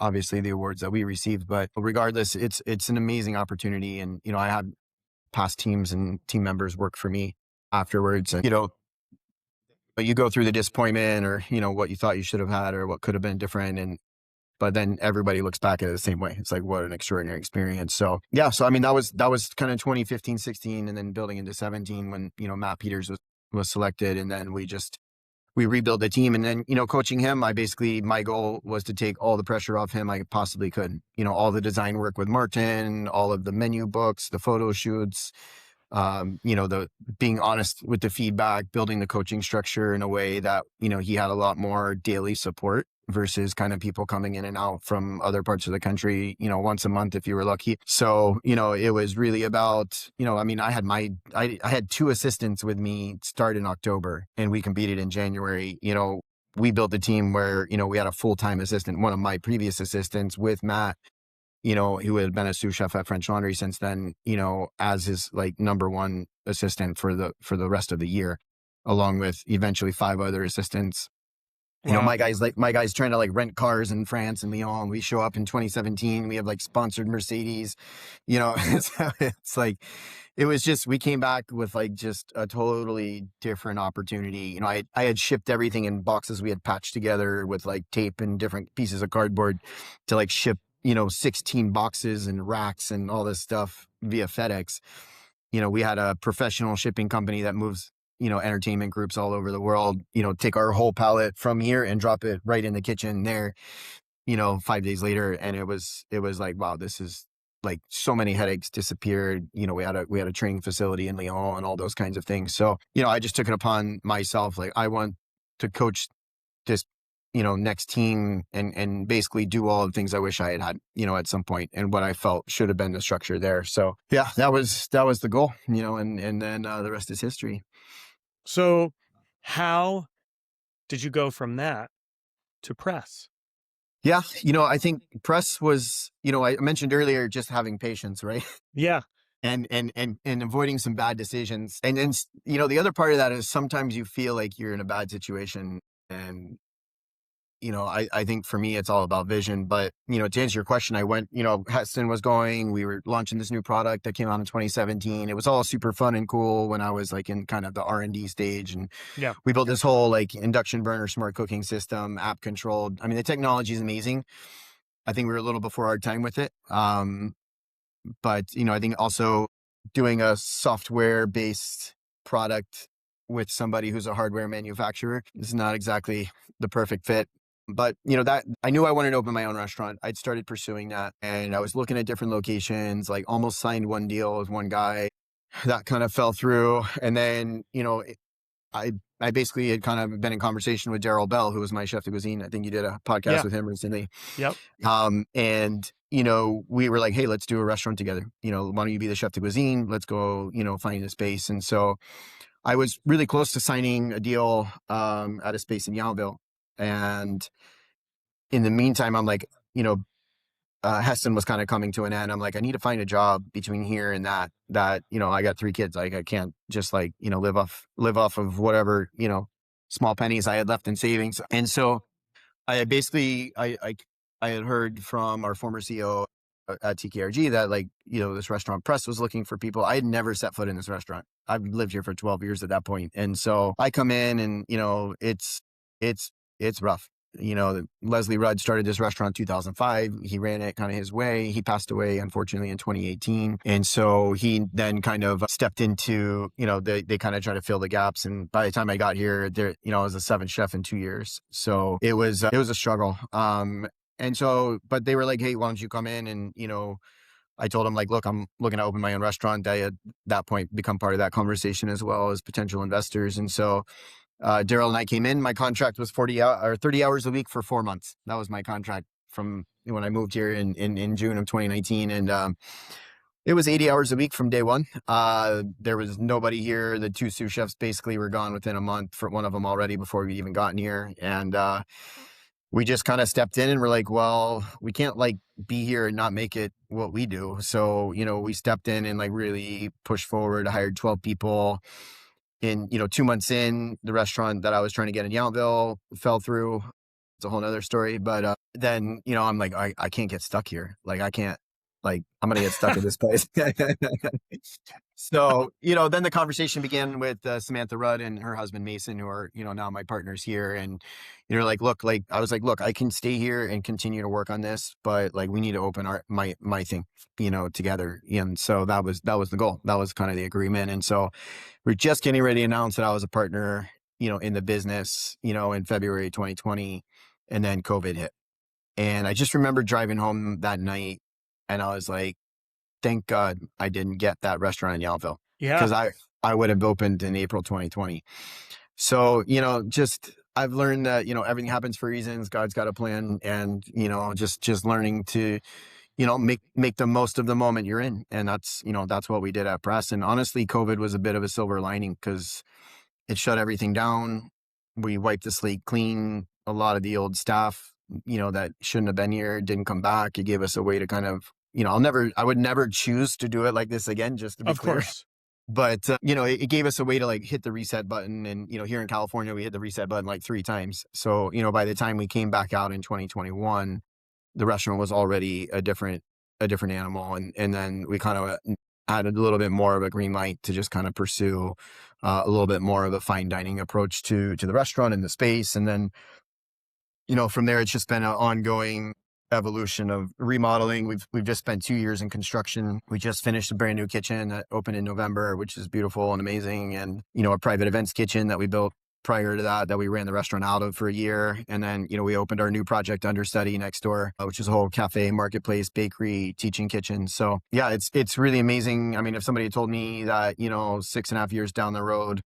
Speaker 2: obviously the awards that we received, but regardless, it's an amazing opportunity. And, I had past teams and team members work for me afterwards, and, but you go through the disappointment or, what you thought you should have had or what could have been different. But then everybody looks back at it the same way. It's like, what an extraordinary experience. So yeah. So, I mean, that was kind of 2015, 16, and then building into 17 when, Matt Peters was selected. And then we rebuilt the team. And then, coaching him, my goal was to take all the pressure off him I possibly could. All the design work with Martin, all of the menu books, the photo shoots, the being honest with the feedback, building the coaching structure in a way that, he had a lot more daily support versus kind of people coming in and out from other parts of the country, once a month if you were lucky. So, it was really about, I had 2 assistants with me start in October and we competed in January. We built a team where, we had a full-time assistant, one of my previous assistants with Matt, who had been a sous chef at French Laundry since then, as his like number 1 assistant for the rest of the year, along with eventually 5 other assistants. Wow. My guys trying to like rent cars in France and Lyon. We show up in 2017. We have like sponsored Mercedes, it's like, it was just, we came back with like just a totally different opportunity. I had shipped everything in boxes we had patched together with like tape and different pieces of cardboard to like ship, 16 boxes and racks and all this stuff via FedEx. We had a professional shipping company that moves, entertainment groups all over the world, take our whole pallet from here and drop it right in the kitchen there, 5 days later. And it was like, wow, this is like so many headaches disappeared. We had a training facility in Lyon and all those kinds of things. So, I just took it upon myself. Like, I want to coach this, next team and basically do all the things I wish I had, at some point and what I felt should have been the structure there. So yeah, that was the goal, and then the rest is history.
Speaker 1: So how did you go from that to press?
Speaker 2: Yeah. I think press was, I mentioned earlier, just having patience, right?
Speaker 1: Yeah.
Speaker 2: And avoiding some bad decisions. And then, the other part of that is sometimes you feel like you're in a bad situation. And, I think for me, it's all about vision. But, to answer your question, I went, Heston was going, we were launching this new product that came out in 2017. It was all super fun and cool when I was like in kind of the R&D stage. And
Speaker 1: yeah,
Speaker 2: we built this whole like induction burner, smart cooking system, app controlled. I mean, the technology is amazing. I think we were a little before our time with it. But, I think also doing a software based product with somebody who's a hardware manufacturer is not exactly the perfect fit. But, that I knew I wanted to open my own restaurant. I'd started pursuing that and I was looking at different locations, like almost signed one deal with one guy that kind of fell through. And then, I basically had kind of been in conversation with Daryl Bell, who was my chef de cuisine. I think you did a podcast with him recently.
Speaker 1: Yep.
Speaker 2: And, we were like, hey, let's do a restaurant together. Why don't you be the chef de cuisine? Let's go, find a space. And so I was really close to signing a deal at a space in Yountville. And in the meantime, I'm like, Heston was kind of coming to an end. I'm like, I need to find a job between here and that, I got 3 kids. Like, I can't just like, live off of whatever, small pennies I had left in savings. And so I basically, I had heard from our former CEO at TKRG that like, this restaurant Press was looking for people. I had never set foot in this restaurant. I've lived here for 12 years at that point. And so I come in and, it's rough. Leslie Rudd started this restaurant in 2005. He ran it kind of his way. He passed away, unfortunately, in 2018. And so he then kind of stepped into, they kind of try to fill the gaps. And by the time I got here, there, I was a 7th chef in 2 years. So it was a struggle. And so, but they were like, hey, why don't you come in? And, I told him like, look, I'm looking to open my own restaurant. They had at that point become part of that conversation as well as potential investors. And so Daryl and I came in. My contract was 30 hours a week for 4 months. That was my contract from when I moved here in June of 2019. And it was 80 hours a week from day one. There was nobody here. The 2 sous chefs basically were gone within a month, for one of them already before we even gotten here. And we just kind of stepped in and we're like, well, we can't like be here and not make it what we do. So, we stepped in and like really pushed forward, hired 12 people. In, 2 months in, the restaurant that I was trying to get in Yountville fell through. It's a whole nother story. But then, I'm like, I can't get stuck here. Like, I can't, like, I'm going to get stuck in this place. So, then the conversation began with Samantha Rudd and her husband, Mason, who are, now my partners here. And you're like, look, like, I was like, look, I can stay here and continue to work on this, but like, we need to open my thing, together. And so that was the goal. That was kind of the agreement. And so we're just getting ready to announce that I was a partner, in the business, in February 2020, and then COVID hit. And I just remember driving home that night and I was like, thank God I didn't get that restaurant in Yountville.
Speaker 1: Yeah.
Speaker 2: Because I would have opened in April 2020. So, just I've learned that, everything happens for reasons. God's got a plan. And, just learning to, make the most of the moment you're in. And that's what we did at Press. And honestly, COVID was a bit of a silver lining because it shut everything down. We wiped the slate clean. A lot of the old staff, that shouldn't have been here didn't come back. It gave us a way to kind of, I would never choose to do it like this again, just to be clear.
Speaker 1: Of course.
Speaker 2: But, it gave us a way to like hit the reset button. And, here in California, we hit the reset button like 3 times. So, by the time we came back out in 2021, the restaurant was already a different animal. And then we kind of added a little bit more of a green light to just kind of pursue a little bit more of a fine dining approach to the restaurant and the space. And then, from there, it's just been an ongoing evolution of remodeling. We've just spent 2 years in construction. We just finished a brand new kitchen that opened in November, which is beautiful and amazing. And, a private events kitchen that we built prior to that we ran the restaurant out of for a year. And then, we opened our new project understudy next door, which is a whole cafe, marketplace, bakery, teaching kitchen. So yeah, it's really amazing. I mean, if somebody had told me that, 6.5 years down the road,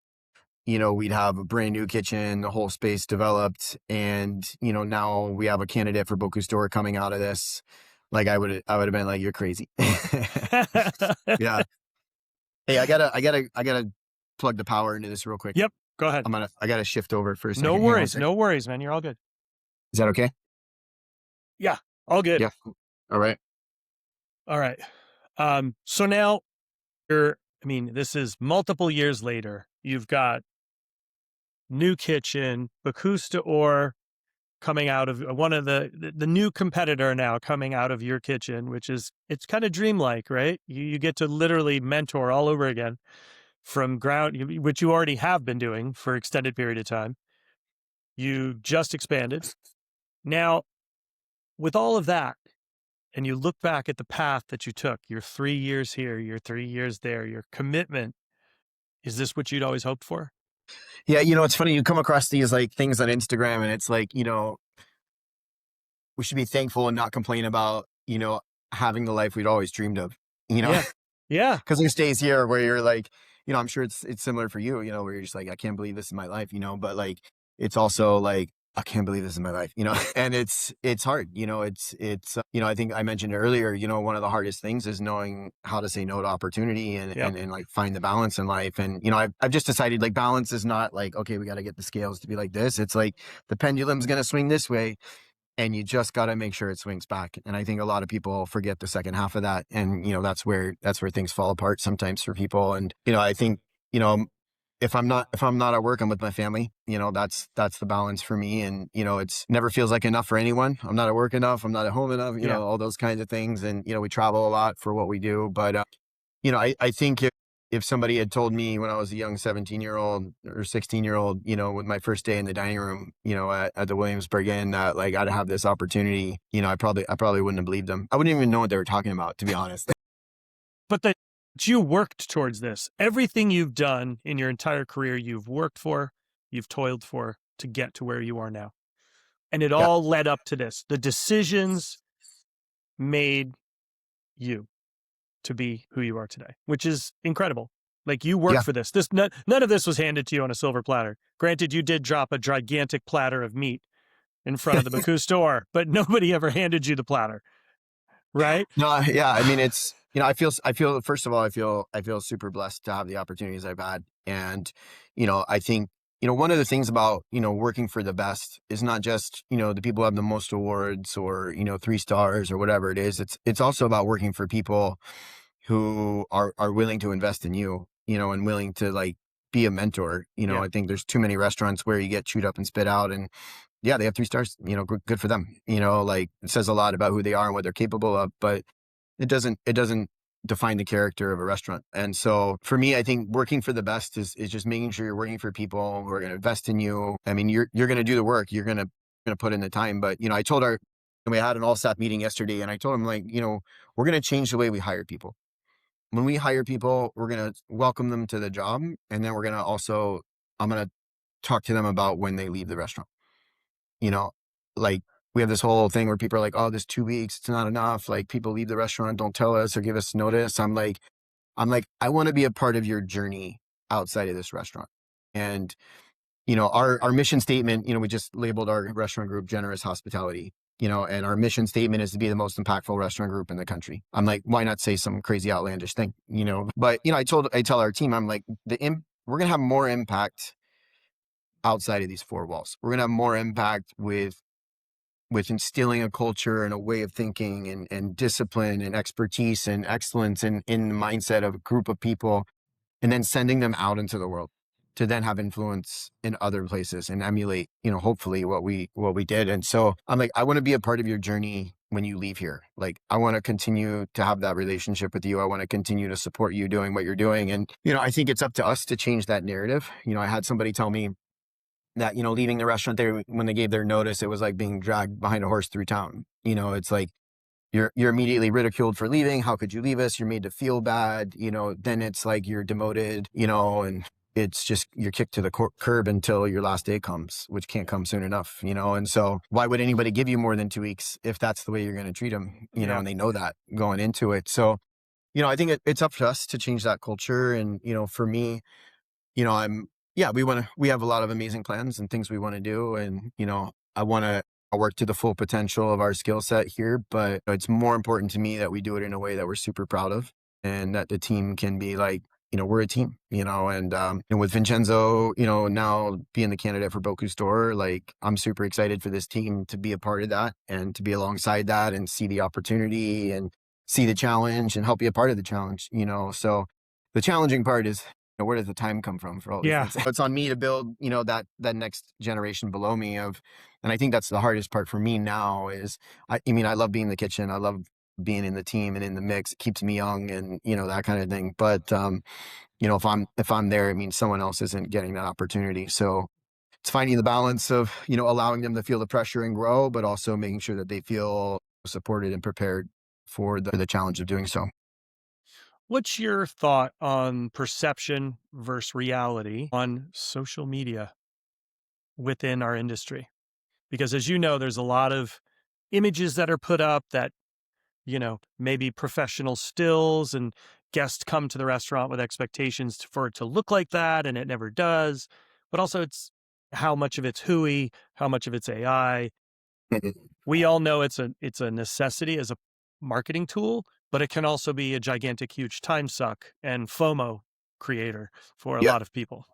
Speaker 2: we'd have a brand new kitchen, the whole space developed. And, now we have a candidate for Bocuse store coming out of this. Like I would have been like, you're crazy. Yeah. Hey, I gotta plug the power into this real quick.
Speaker 1: Yep. Go ahead.
Speaker 2: I gotta shift over for a second.
Speaker 1: No worries. No worries, man. You're all good.
Speaker 2: Is that okay?
Speaker 1: Yeah. All good.
Speaker 2: Yeah. All right.
Speaker 1: All right. So now this is multiple years later. You've got new kitchen, Bocuse d'Or coming out of one of the new competitor now coming out of your kitchen, which is, it's kind of dreamlike, right? You get to literally mentor all over again from ground, which you already have been doing for extended period of time. You just expanded. Now, with all of that, and you look back at the path that you took, your 3 years here, your 3 years there, your commitment, is this what you'd always hoped for?
Speaker 2: Yeah, it's funny. You come across these like things on Instagram and it's like, we should be thankful and not complain about, having the life we'd always dreamed of,
Speaker 1: Yeah.
Speaker 2: Because there's days here where you're like, I'm sure it's similar for you, where you're just like, I can't believe this is my life, but like, it's also like, I can't believe this is my life, and it's hard, I think I mentioned earlier, one of the hardest things is knowing how to say no to opportunity and like find the balance in life. And, I've just decided like balance is not like, okay, we got to get the scales to be like this. It's like the pendulum's going to swing this way and you just got to make sure it swings back. And I think a lot of people forget the second half of that. And, that's where things fall apart sometimes for people. And, I think, if I'm not at work, I'm with my family. That's the balance for me. And, it's never feels like enough for anyone. I'm not at work enough. I'm not at home enough, all those kinds of things. And, we travel a lot for what we do. But, I think if somebody had told me when I was a young 17-year-old or 16-year-old, with my first day in the dining room, at the Williamsburg Inn, like I'd have this opportunity, I probably wouldn't have believed them. I wouldn't even know what they were talking about, to be honest.
Speaker 1: But you worked towards this. Everything you've done in your entire career, you've worked for, you've toiled for to get to where you are now. And it all led up to this. The decisions made you to be who you are today, which is incredible. Like you worked for this. None of this was handed to you on a silver platter. Granted, you did drop a gigantic platter of meat in front of the Bocuse store, but nobody ever handed you the platter, right?
Speaker 2: No, yeah. I mean, it's, I feel, first of all, I feel super blessed to have the opportunities I've had. And, I think, one of the things about, working for the best is not just, the people who have the most awards or, 3 stars or whatever it is. It's also about working for people who are willing to invest in you, and willing to like be a mentor.
Speaker 1: Yeah.
Speaker 2: I think there's too many restaurants where you get chewed up and spit out, and yeah, they have 3 stars, good for them. Like it says a lot about who they are and what they're capable of, but it doesn't define the character of a restaurant. And so for me, I think working for the best is just making sure you're working for people who are going to invest in you. I mean, you're going to do the work, you're going to put in the time. But, I told and we had an all staff meeting yesterday, and I told them, like, we're going to change the way we hire people. When we hire people, we're going to welcome them to the job. And then I'm going to talk to them about when they leave the restaurant. Like we have this whole thing where people are like, oh, this 2 weeks, it's not enough. Like people leave the restaurant, don't tell us or give us notice. I'm like, I want to be a part of your journey outside of this restaurant. And, our mission statement, we just labeled our restaurant group Generous Hospitality, and our mission statement is to be the most impactful restaurant group in the country. I'm like, why not say some crazy outlandish thing, but, I tell our team, I'm like, we're going to have more impact outside of these 4 walls. We're going to have more impact with instilling a culture and a way of thinking and discipline and expertise and excellence in the mindset of a group of people, and then sending them out into the world to then have influence in other places and emulate, hopefully what we did. And so I'm like, I want to be a part of your journey when you leave here. Like, I want to continue to have that relationship with you. I want to continue to support you doing what you're doing. And, I think it's up to us to change that narrative. I had somebody tell me that, leaving the restaurant there, when they gave their notice, it was like being dragged behind a horse through town. It's like you're immediately ridiculed for leaving. How could you leave us? You're made to feel bad. Then it's like you're demoted, and it's just you're kicked to the curb until your last day comes, which can't come soon enough, and so why would anybody give you more than 2 weeks if that's the way you're going to treat them, and they know that going into it. So, I think it's up to us to change that culture. And, for me, we have a lot of amazing plans and things we want to do. And, I want to work to the full potential of our skill set here, but it's more important to me that we do it in a way that we're super proud of, and that the team can be like, we're a team, and with Vincenzo, now being the candidate for Bocuse d'Or, like I'm super excited for this team to be a part of that and to be alongside that and see the opportunity and see the challenge and help be a part of the challenge, so the challenging part is, where does the time come from for all these things? It's on me to build, that next generation below me and I think that's the hardest part for me now is, I love being in the kitchen. I love being in the team and in the mix. It keeps me young and, that kind of thing. But, if I'm there, it means someone else isn't getting that opportunity. So it's finding the balance of, allowing them to feel the pressure and grow, but also making sure that they feel supported and prepared for the challenge of doing so.
Speaker 1: What's your thought on perception versus reality on social media within our industry? Because as you know, there's a lot of images that are put up that, maybe professional stills, and guests come to the restaurant with expectations for it to look like that, and it never does. But also it's how much of it's hooey, how much of it's AI. We all know it's a necessity as a marketing tool, but it can also be a gigantic, huge time suck and FOMO creator for a
Speaker 2: Yeah.
Speaker 1: lot of people.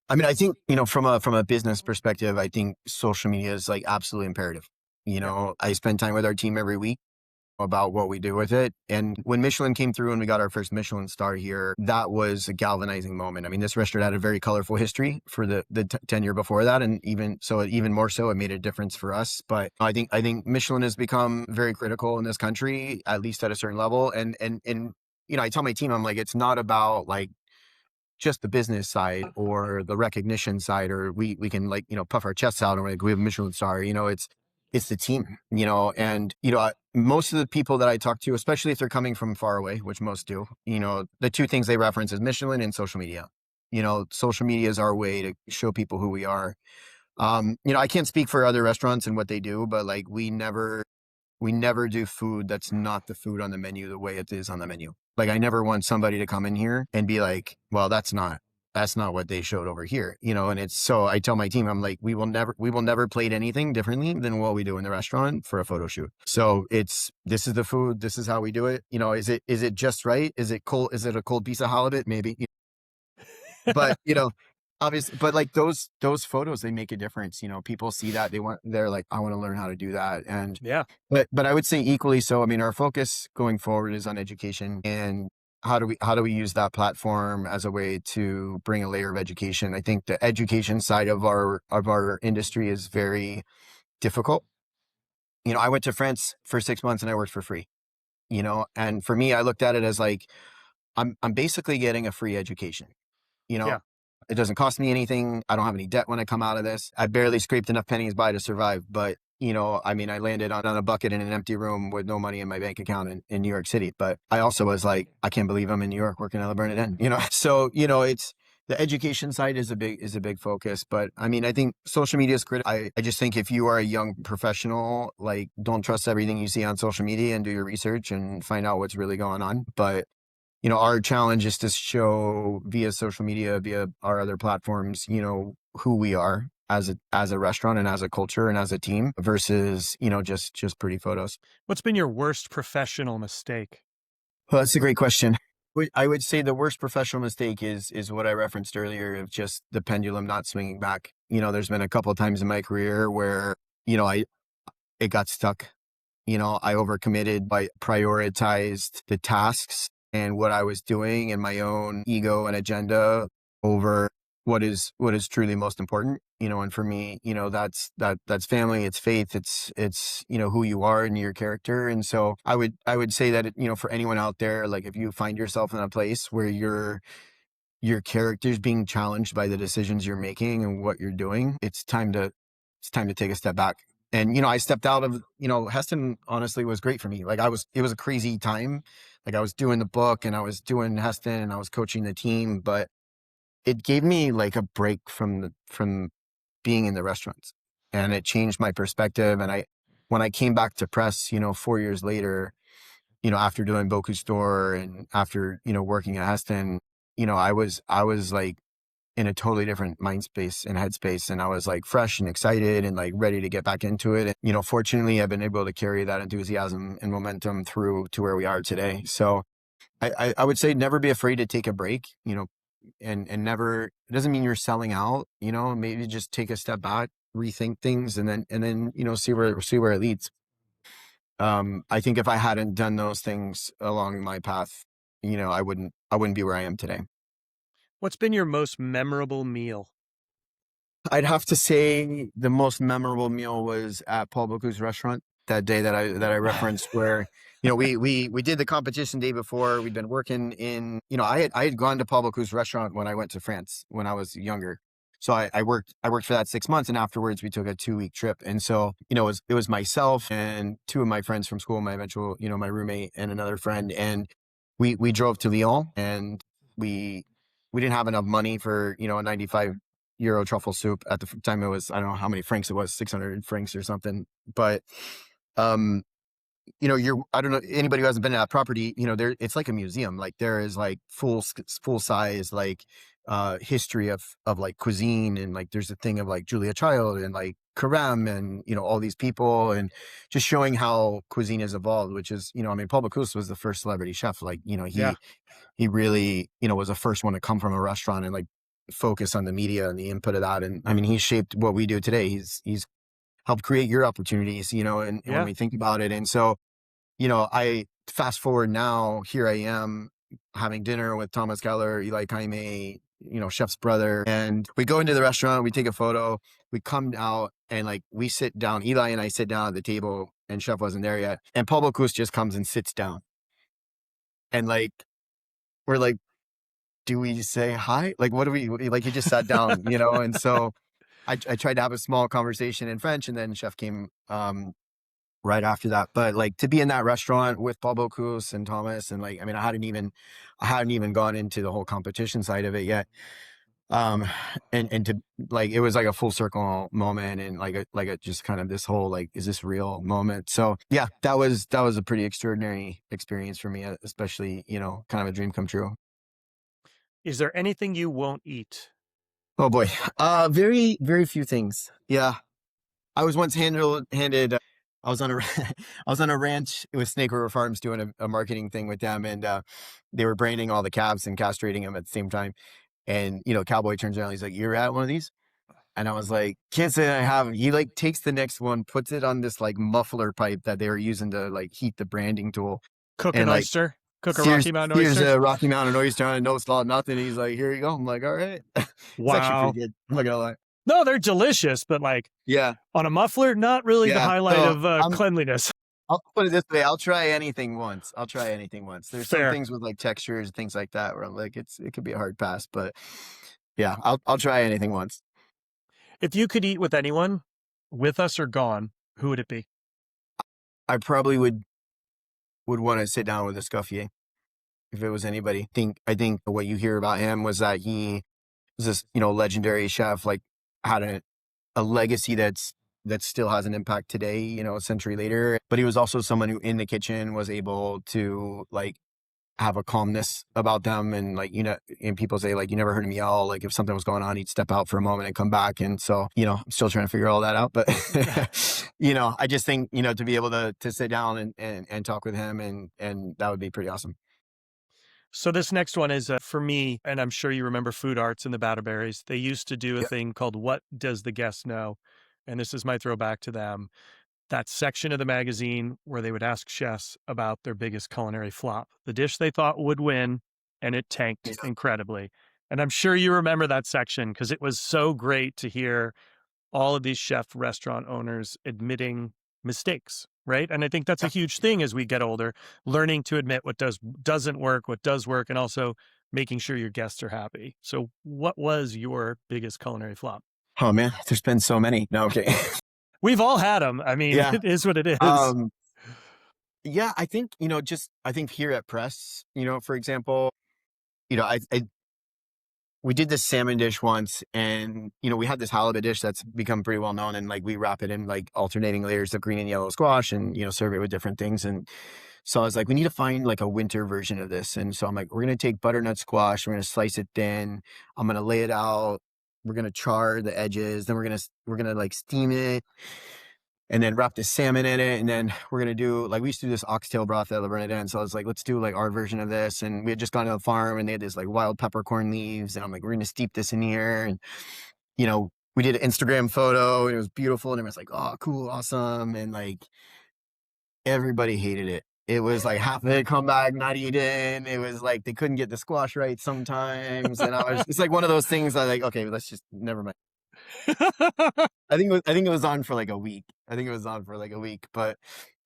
Speaker 2: I think, from a business perspective, I think social media is like absolutely imperative. I spend time with our team every week about what we do with it. And when Michelin came through and we got our first Michelin star here, that was a galvanizing moment. This restaurant had a very colorful history for the tenure before that. And even more so, it made a difference for us. But I think Michelin has become very critical in this country, at least at a certain level. And I tell my team, I'm like, it's not about like just the business side or the recognition side, or we can like, puff our chests out and we're like, we have a Michelin star, it's the team, and, most of the people that I talk to, especially if they're coming from far away, which most do, the two things they reference is Michelin and social media. Social media is our way to show people who we are. I can't speak for other restaurants and what they do, but like, we never do food that's not the food on the menu the way it is on the menu. Like, I never want somebody to come in here and be like, well, that's not what they showed over here, and it's, so I tell my team, I'm like, we will never plate anything differently than what we do in the restaurant for a photo shoot. So this is the food, this is how we do it. Is it just right? Is it cold? Is it a cold piece of halibut? Maybe, but, obviously, but like those photos, they make a difference. People see that they're like, I want to learn how to do that. And
Speaker 1: Yeah.
Speaker 2: but I would say equally so. I mean, our focus going forward is on education, and how do we use that platform as a way to bring a layer of education. I think the education side of our industry is very difficult. I went to France for 6 months and I worked for free. And for me, I looked at it as like I'm basically getting a free education. You know,
Speaker 1: Yeah.
Speaker 2: it doesn't cost me anything. I don't have any debt when I come out of this. I barely scraped enough pennies by to survive. But, I mean, I landed on a bucket in an empty room with no money in my bank account in New York City. But I also was like, I can't believe I'm in New York working at the Bernadette, So, it's the education side is a big focus. But I mean, I think social media is critical. I just think if you are a young professional, like, don't trust everything you see on social media and do your research and find out what's really going on. But our challenge is to show via social media, via our other platforms, who we are as a restaurant and as a culture and as a team versus, just pretty photos.
Speaker 1: What's been your worst professional mistake?
Speaker 2: Well, that's a great question. I would say the worst professional mistake is what I referenced earlier of just the pendulum not swinging back. There's been a couple of times in my career where, it got stuck. I overcommitted. I prioritized the tasks and what I was doing and my own ego and agenda over what is truly most important. And for me, that's family, it's faith, it's who you are and your character. And so I would say that for anyone out there, like if you find yourself in a place where your character's being challenged by the decisions you're making and what you're doing, it's time to take a step back. And, I stepped out of, Heston honestly was great for me. Like it was a crazy time. Like I was doing the book and I was doing Heston and I was coaching the team, but it gave me like a break from being in the restaurants, and it changed my perspective. And when I came back to press, 4 years later, after doing Bocuse store and after, working at Heston, I was like, in a totally different mind space and headspace. And I was like fresh and excited and like ready to get back into it. And, fortunately, I've been able to carry that enthusiasm and momentum through to where we are today. So I would say never be afraid to take a break, and never, it doesn't mean you're selling out, maybe just take a step back, rethink things, and then, see where it leads. I think if I hadn't done those things along my path, I wouldn't be where I am today.
Speaker 1: What's been your most memorable meal?
Speaker 2: I'd have to say the most memorable meal was at Paul Bocuse's restaurant that day that I referenced, where we did the competition day before. We'd been working in, I had gone to Paul Bocuse's restaurant when I went to France when I was younger. So I worked for that 6 months, and afterwards we took a 2-week trip. And so it was myself and two of my friends from school, my eventual my roommate and another friend, and we drove to Lyon, and we didn't have enough money for a 95 euro truffle soup. At the time, it was, I don't know how many francs it was, 600 francs or something. But um I don't know, anybody who hasn't been to that property, there, it's like a museum. Like there is like full size, like history of like cuisine, and like there's a thing of like Julia Child and like Carême and all these people, and just showing how cuisine has evolved, which is, I mean, Paul Bocuse was the first celebrity chef. Like
Speaker 1: Yeah.
Speaker 2: he really was the first one to come from a restaurant and like focus on the media and the input of that. And I mean, he shaped what we do today. He's helped create your opportunities, and
Speaker 1: Yeah.
Speaker 2: when we think about it. And so, I fast forward now, here I am having dinner with Thomas Keller, Eli Jaime, chef's brother. And we go into the restaurant, we take a photo, we come out, and like we sit down, Eli and I sit down at the table, and chef wasn't there yet. And Paul Bocuse just comes and sits down. And like, we're like, do we say hi? Like, what do we, like, he just sat down, And so I tried to have a small conversation in French, and then chef came right after that. But like, to be in that restaurant with Paul Bocuse and Thomas, and like, I mean, I hadn't even gone into the whole competition side of it yet. And to like, it was like a full circle moment, and like a just kind of this whole like, is this real moment? So yeah, that was a pretty extraordinary experience for me, especially, kind of a dream come true.
Speaker 1: Is there anything you won't eat?
Speaker 2: Oh boy. Very, very few things. Yeah. I was once handed, I was on a, I was on a ranch with Snake River Farms doing a marketing thing with them. And, they were branding all the calves and castrating them at the same time. And, Cowboy turns around, he's like, "You're at one of these?" And I was like, "Can't say I haven't." He like takes the next one, puts it on this like muffler pipe that they were using to like heat the branding tool.
Speaker 1: Cook an
Speaker 2: And like
Speaker 1: oyster. Cook a
Speaker 2: Sears
Speaker 1: Rocky Mountain
Speaker 2: Sears
Speaker 1: oyster.
Speaker 2: a Rocky Mountain oyster on a no salt, nothing. He's like, "Here you go." I'm like, "All right." It's actually
Speaker 1: Wow.
Speaker 2: pretty good. I'm not gonna lie.
Speaker 1: No, they're delicious, but like
Speaker 2: Yeah.
Speaker 1: on a muffler, not really the
Speaker 2: Yeah.
Speaker 1: highlight
Speaker 2: So
Speaker 1: of
Speaker 2: I'm
Speaker 1: cleanliness.
Speaker 2: I'll put it this way, I'll try anything once. I'll try anything once. There's some
Speaker 1: Fair.
Speaker 2: things with like textures, things like that where I'm like, it could be a hard pass, but yeah, I'll try anything once.
Speaker 1: If you could eat with anyone, with us or gone, who would it be?
Speaker 2: I probably would want to sit down with a Scuffier if it was anybody. I think what you hear about him was that he was this, legendary chef, like had a legacy that still has an impact today, a century later. But he was also someone who in the kitchen was able to like have a calmness about them. And like, and people say like, you never heard him yell. Like if something was going on, he'd step out for a moment and come back. And so, I'm still trying to figure all that out. But, I just think, to be able to sit down and talk with him and that would be pretty awesome.
Speaker 1: So this next one is for me, and I'm sure you remember Food Arts and the Batterberries. They used to do a
Speaker 2: Yeah.
Speaker 1: thing called What Does the Guest Know? And this is my throwback to them. That section of the magazine where they would ask chefs about their biggest culinary flop, the dish they thought would win, and it tanked
Speaker 2: Yeah.
Speaker 1: incredibly. And I'm sure you remember that section because it was so great to hear all of these chef restaurant owners admitting mistakes, right? And I think that's a huge thing as we get older, learning to admit what doesn't work, what does work, and also making sure your guests are happy. So what was your biggest culinary flop?
Speaker 2: Oh man, there's been so many. No, okay.
Speaker 1: We've all had them. I mean,
Speaker 2: Yeah.
Speaker 1: it is what it is.
Speaker 2: Yeah, I think, I think here at Press, for example, I we did this salmon dish once and, we had this halibut dish that's become pretty well known and like we wrap it in like alternating layers of green and yellow squash and, serve it with different things. And so I was like, we need to find like a winter version of this. And so I'm like, we're going to take butternut squash. We're going to slice it thin. I'm going to lay it out. We're going to char the edges. Then we're going to like steam it and then wrap the salmon in it. And then we're going to do like, we used to do this oxtail broth at La Bernardin. So I was like, let's do like our version of this. And we had just gone to the farm and they had this like wild peppercorn leaves. And I'm like, we're going to steep this in here. And, we did an Instagram photo and it was beautiful. And everyone's like, oh, cool, awesome. And like, everybody hated it. It was like half of it come back, not eaten. It was like, they couldn't get the squash right sometimes. And it's like one of those things that like, okay, let's just never mind. I think it was on for like a week. But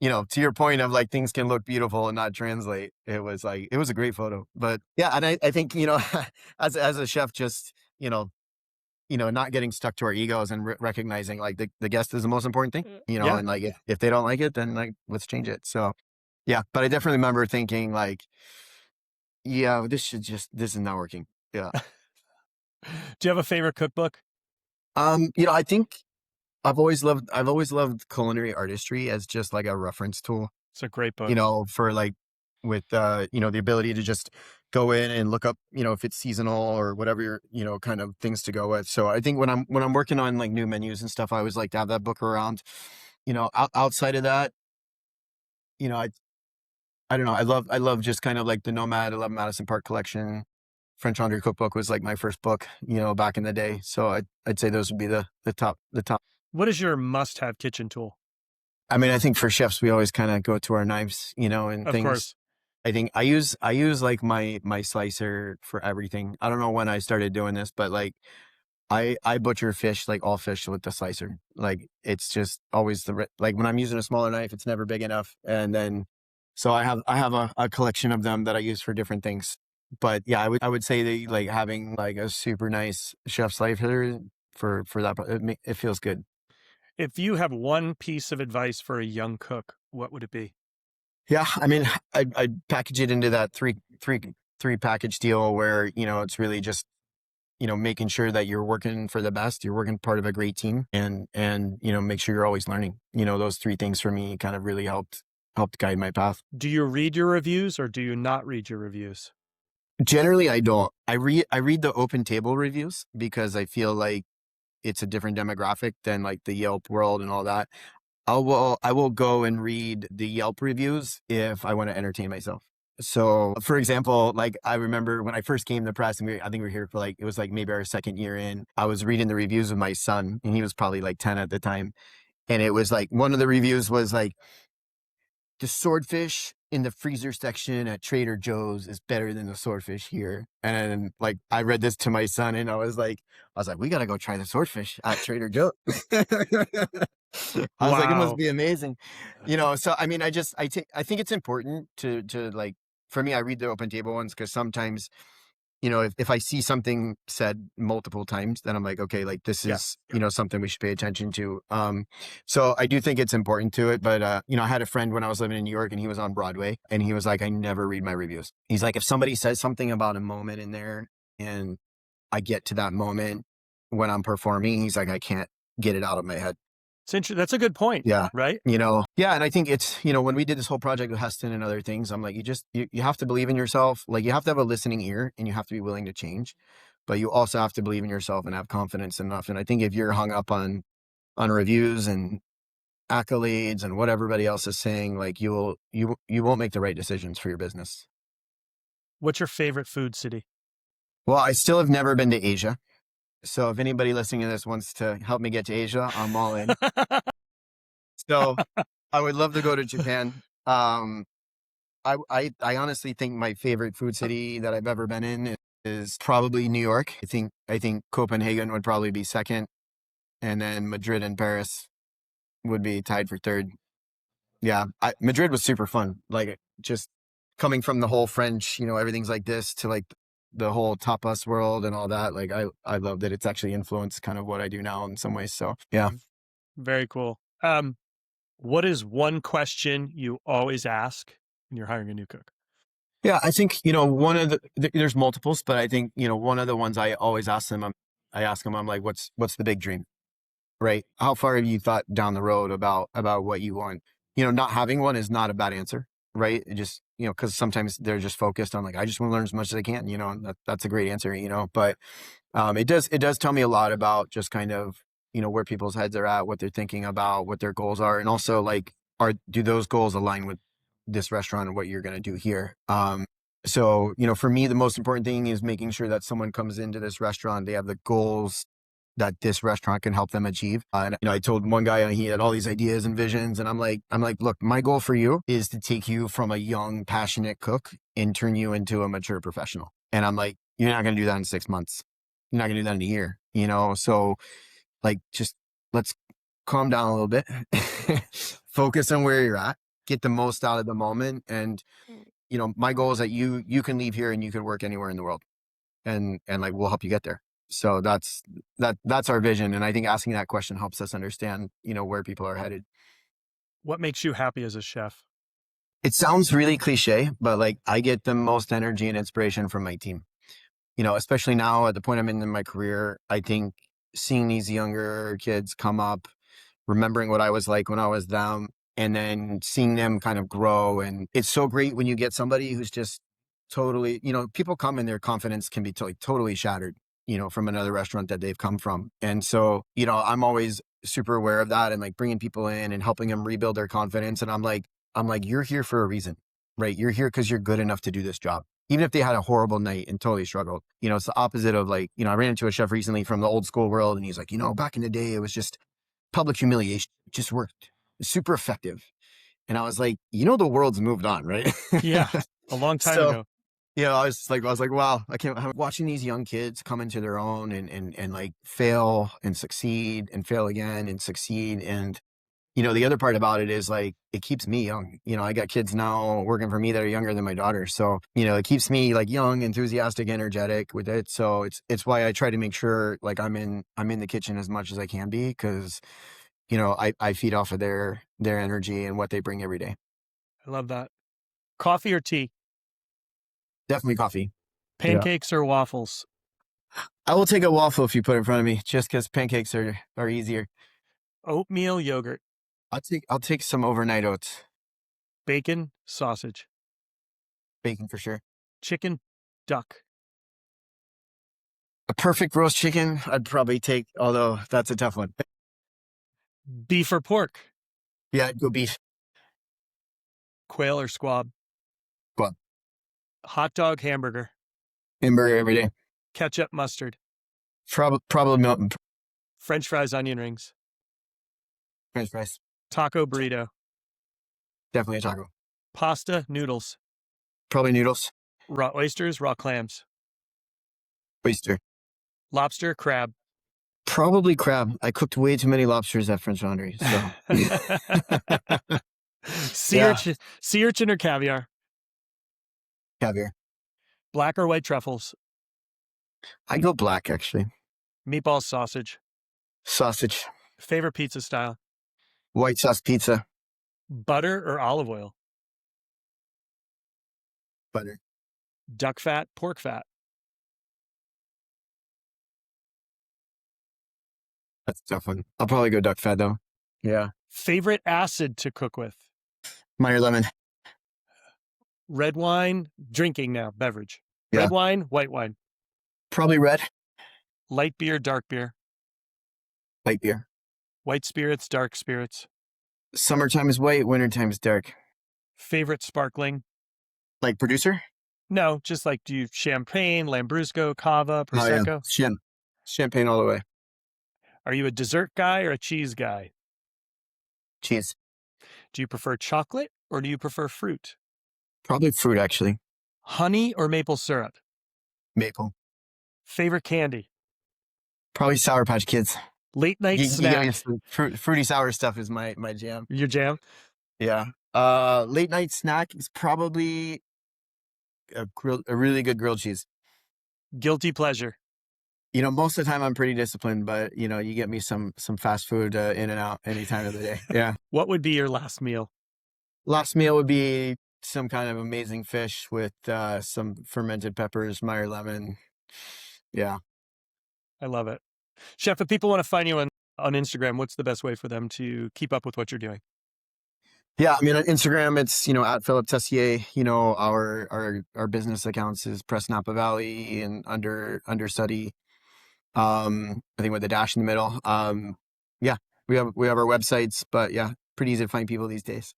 Speaker 2: to your point of like things can look beautiful and not translate. It was a great photo. But yeah, and I think, as a chef, just, not getting stuck to our egos and recognizing like the guest is the most important thing,
Speaker 1: Yeah.
Speaker 2: and like if they don't like it, then like let's change it. So yeah, but I definitely remember thinking like, yeah, this is not working. Yeah.
Speaker 1: Do you have a favorite cookbook?
Speaker 2: I think I've always loved culinary artistry as just like a reference tool,
Speaker 1: It's a great book.
Speaker 2: for like with, the ability to just go in and look up, if it's seasonal or whatever, kind of things to go with. So I think when I'm working on like new menus and stuff, I always like to have that book around, outside of that, I don't know. I love just kind of like the Nomad. I love Madison Park Collection. French Laundry Cookbook was like my first book, back in the day. So I'd say those would be the top.
Speaker 1: What is your must-have kitchen tool?
Speaker 2: I mean, I think for chefs, we always kind of go to our knives, and
Speaker 1: Of
Speaker 2: things.
Speaker 1: course.
Speaker 2: I think I use like my slicer for everything. I don't know when I started doing this, but like I butcher fish, like all fish with the slicer. Like it's just always like when I'm using a smaller knife, it's never big enough. And then, so I have a collection of them that I use for different things. But yeah, I would say that like having like a super nice chef slicer for that, it feels good.
Speaker 1: If you have one piece of advice for a young cook, what would it be?
Speaker 2: Yeah, I mean, I package it into that three package deal where, it's really just, making sure that you're working for the best, you're working part of a great team and, make sure you're always learning. Those three things for me kind of really helped guide my path.
Speaker 1: Do you read your reviews or do you not read your reviews?
Speaker 2: Generally, I don't. I read the open table reviews because I feel like it's a different demographic than like the Yelp world and all that. I will go and read the Yelp reviews if I want to entertain myself. So for example, like I remember when I first came to press and I think we were here for like, it was like maybe our second year in, I was reading the reviews of my son and he was probably like 10 at the time. And it was like, one of the reviews was like, the swordfish in the freezer section at Trader Joe's is better than the swordfish here. And like, I read this to my son and I was like, we got to go try the swordfish at Trader Joe's. I was like, it must
Speaker 1: Wow.
Speaker 2: be amazing. So I mean, I think it's important to like, for me, I read the open table ones because sometimes, if I see something said multiple times, then I'm like, okay, like this
Speaker 1: Yeah.
Speaker 2: is, something we should pay attention to. So I do think it's important to it. But, I had a friend when I was living in New York and he was on Broadway and he was like, I never read my reviews. He's like, if somebody says something about a moment in there and I get to that moment when I'm performing, he's like, I can't get it out of my head.
Speaker 1: That's a good point.
Speaker 2: Yeah.
Speaker 1: Right?
Speaker 2: Yeah. And I think it's, when we did this whole project with Heston and other things, I'm like, you have to believe in yourself. Like you have to have a listening ear and you have to be willing to change, but you also have to believe in yourself and have confidence enough. And I think if you're hung up on reviews and accolades and what everybody else is saying, like you won't make the right decisions for your business.
Speaker 1: What's your favorite food city?
Speaker 2: Well, I still have never been to Asia. So if anybody listening to this wants to help me get to Asia, I'm all in. So I would love to go to Japan. I honestly think my favorite food city that I've ever been in is probably New York. I think Copenhagen would probably be second, and then Madrid and Paris would be tied for third. Yeah, Madrid was super fun. Like just coming from the whole French, everything's like this to like the whole tapas world and all that. Like I loved it. It's actually influenced kind of what I do now in some ways. So yeah.
Speaker 1: Very cool. What is one question you always ask when you're hiring a new cook?
Speaker 2: Yeah, I think, one of there's multiples, but I think, one of the ones I always ask them, I ask them, I'm like, what's the big dream? Right? How far have you thought down the road about what you want? Not having one is not a bad answer, right? It just, because sometimes they're just focused on like, I just want to learn as much as I can, and that's a great answer, but it does tell me a lot about just kind of, where people's heads are at, what they're thinking about, what their goals are. And also like, do those goals align with this restaurant and what you're going to do here? So, for me, the most important thing is making sure that someone comes into this restaurant, they have the goals that this restaurant can help them achieve. And I told one guy he had all these ideas and visions, and I'm like, look, my goal for you is to take you from a young, passionate cook and turn you into a mature professional. And I'm like, you're not going to do that in 6 months. You're not going to do that in a year, So like, just let's calm down a little bit, focus on where you're at, get the most out of the moment. And, my goal is that you can leave here and you can work anywhere in the world and like, we'll help you get there. So that's our vision. And I think asking that question helps us understand, where people are headed.
Speaker 1: What makes you happy as a chef?
Speaker 2: It sounds really cliche, but like I get the most energy and inspiration from my team, especially now at the point I'm in my career. I think seeing these younger kids come up, remembering what I was like when I was them, and then seeing them kind of grow. And it's so great when you get somebody who's just totally, people come and their confidence can be totally shattered, from another restaurant that they've come from. And so, I'm always super aware of that and like bringing people in and helping them rebuild their confidence. And I'm like, you're here for a reason, right? You're here because you're good enough to do this job. Even if they had a horrible night and totally struggled, it's the opposite of like, I ran into a chef recently from the old school world and he's like, back in the day, it was just public humiliation. It just worked. Super effective. And I was like, the world's moved on, right?
Speaker 1: Yeah, a long time
Speaker 2: So,
Speaker 1: ago.
Speaker 2: I was like, wow, I'm watching these young kids come into their own and like fail and succeed and fail again and succeed. And, the other part about it is like, it keeps me young. I got kids now working for me that are younger than my daughter. So, it keeps me like young, enthusiastic, energetic with it. So it's why I try to make sure like I'm in the kitchen as much as I can be. Cause, I feed off of their energy and what they bring every day.
Speaker 1: I love that. Coffee or tea?
Speaker 2: Definitely coffee.
Speaker 1: Pancakes or waffles?
Speaker 2: I will take a waffle if you put it in front of me, just because pancakes are easier.
Speaker 1: Oatmeal, yogurt?
Speaker 2: I'll take some overnight oats.
Speaker 1: Bacon, sausage?
Speaker 2: Bacon for sure.
Speaker 1: Chicken, duck?
Speaker 2: A perfect roast chicken, I'd probably take, although that's a tough one.
Speaker 1: Beef or pork?
Speaker 2: Yeah, I'd go beef.
Speaker 1: Quail or squab?
Speaker 2: Squab.
Speaker 1: Hot dog, hamburger,
Speaker 2: Hamburger every day.
Speaker 1: ketchup, mustard,
Speaker 2: Probably milk.
Speaker 1: French fries, onion rings,
Speaker 2: French fries.
Speaker 1: taco, burrito,
Speaker 2: Definitely a taco.
Speaker 1: pasta, noodles,
Speaker 2: Probably noodles.
Speaker 1: raw oysters, raw clams,
Speaker 2: Oyster.
Speaker 1: lobster, crab.
Speaker 2: Probably crab. I cooked way too many lobsters at French Laundry. So
Speaker 1: Sea
Speaker 2: Yeah.
Speaker 1: urchin, sea urchin or caviar,
Speaker 2: caviar.
Speaker 1: black or white truffles,
Speaker 2: I go black actually.
Speaker 1: meatballs, sausage,
Speaker 2: Sausage.
Speaker 1: favorite pizza style,
Speaker 2: White sauce pizza.
Speaker 1: butter or olive oil,
Speaker 2: Butter.
Speaker 1: duck fat, pork fat,
Speaker 2: That's a tough one. I'll probably go duck fat though. Yeah.
Speaker 1: favorite acid to cook with,
Speaker 2: Meyer lemon.
Speaker 1: red wine, drinking now, beverage,
Speaker 2: Yeah.
Speaker 1: red wine, white wine,
Speaker 2: Probably red.
Speaker 1: light beer, dark beer,
Speaker 2: Light beer.
Speaker 1: white spirits, dark spirits,
Speaker 2: Summertime is white. Wintertime is dark.
Speaker 1: favorite sparkling.
Speaker 2: Like producer?
Speaker 1: No, just like, do you champagne, Lambrusco, Cava,
Speaker 2: Oh, yeah.
Speaker 1: Prosecco?
Speaker 2: Champagne all the way.
Speaker 1: Are you a dessert guy or a cheese guy?
Speaker 2: Cheese.
Speaker 1: Do you prefer chocolate or do you prefer fruit?
Speaker 2: Probably fruit actually.
Speaker 1: Honey or maple syrup?
Speaker 2: Maple.
Speaker 1: Favorite candy?
Speaker 2: Probably Sour Patch Kids.
Speaker 1: Late night
Speaker 2: You get me
Speaker 1: snack?
Speaker 2: some fruity sour stuff is my jam.
Speaker 1: Your jam?
Speaker 2: Yeah. Late night snack is probably a really good grilled cheese.
Speaker 1: Guilty pleasure?
Speaker 2: You know, most of the time I'm pretty disciplined, but you know, you get me some fast food in and out any time of the day. Yeah.
Speaker 1: What would be your last meal?
Speaker 2: Last meal would be some kind of amazing fish with some fermented peppers, Meyer lemon. Yeah.
Speaker 1: I love it. Chef, if people want to find you on Instagram, what's the best way for them to keep up with what you're doing?
Speaker 2: Yeah, I mean on Instagram it's, you know, at Philip Tessier. You know, our business accounts is Press Napa Valley and understudy. I think with the dash in the middle. Yeah, we have our websites, but yeah, pretty easy to find people these days.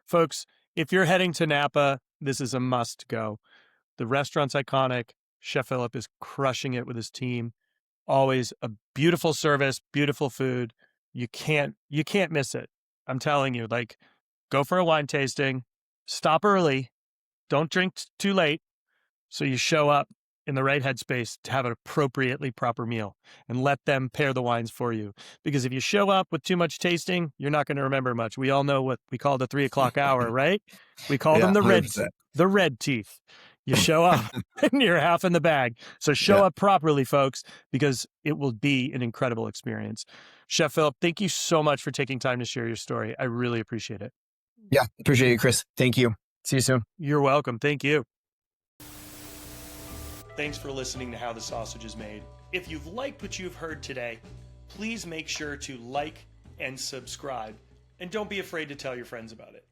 Speaker 1: Folks, if you're heading to Napa, this is a must go. The restaurant's iconic. Chef Philip is crushing it with his team. Always a beautiful service, beautiful food. You can't miss it. I'm telling you, like, go for a wine tasting, stop early, don't drink too late, so you show up in the right headspace to have an appropriately proper meal, and let them pair the wines for you. Because if you show up with too much tasting, you're not going to remember much. We all know what we call the 3 o'clock hour, right? We call them the
Speaker 2: 100%.
Speaker 1: red teeth. You show up and you're half in the bag. So show up properly, folks, because it will be an incredible experience. Chef Philip, thank you so much for taking time to share your story. I really appreciate it.
Speaker 2: Yeah, appreciate you, Chris. Thank you. See you soon.
Speaker 1: You're welcome. Thank you. Thanks for listening to How the Sausage is Made. If you've liked what you've heard today, please make sure to like and subscribe. And don't be afraid to tell your friends about it.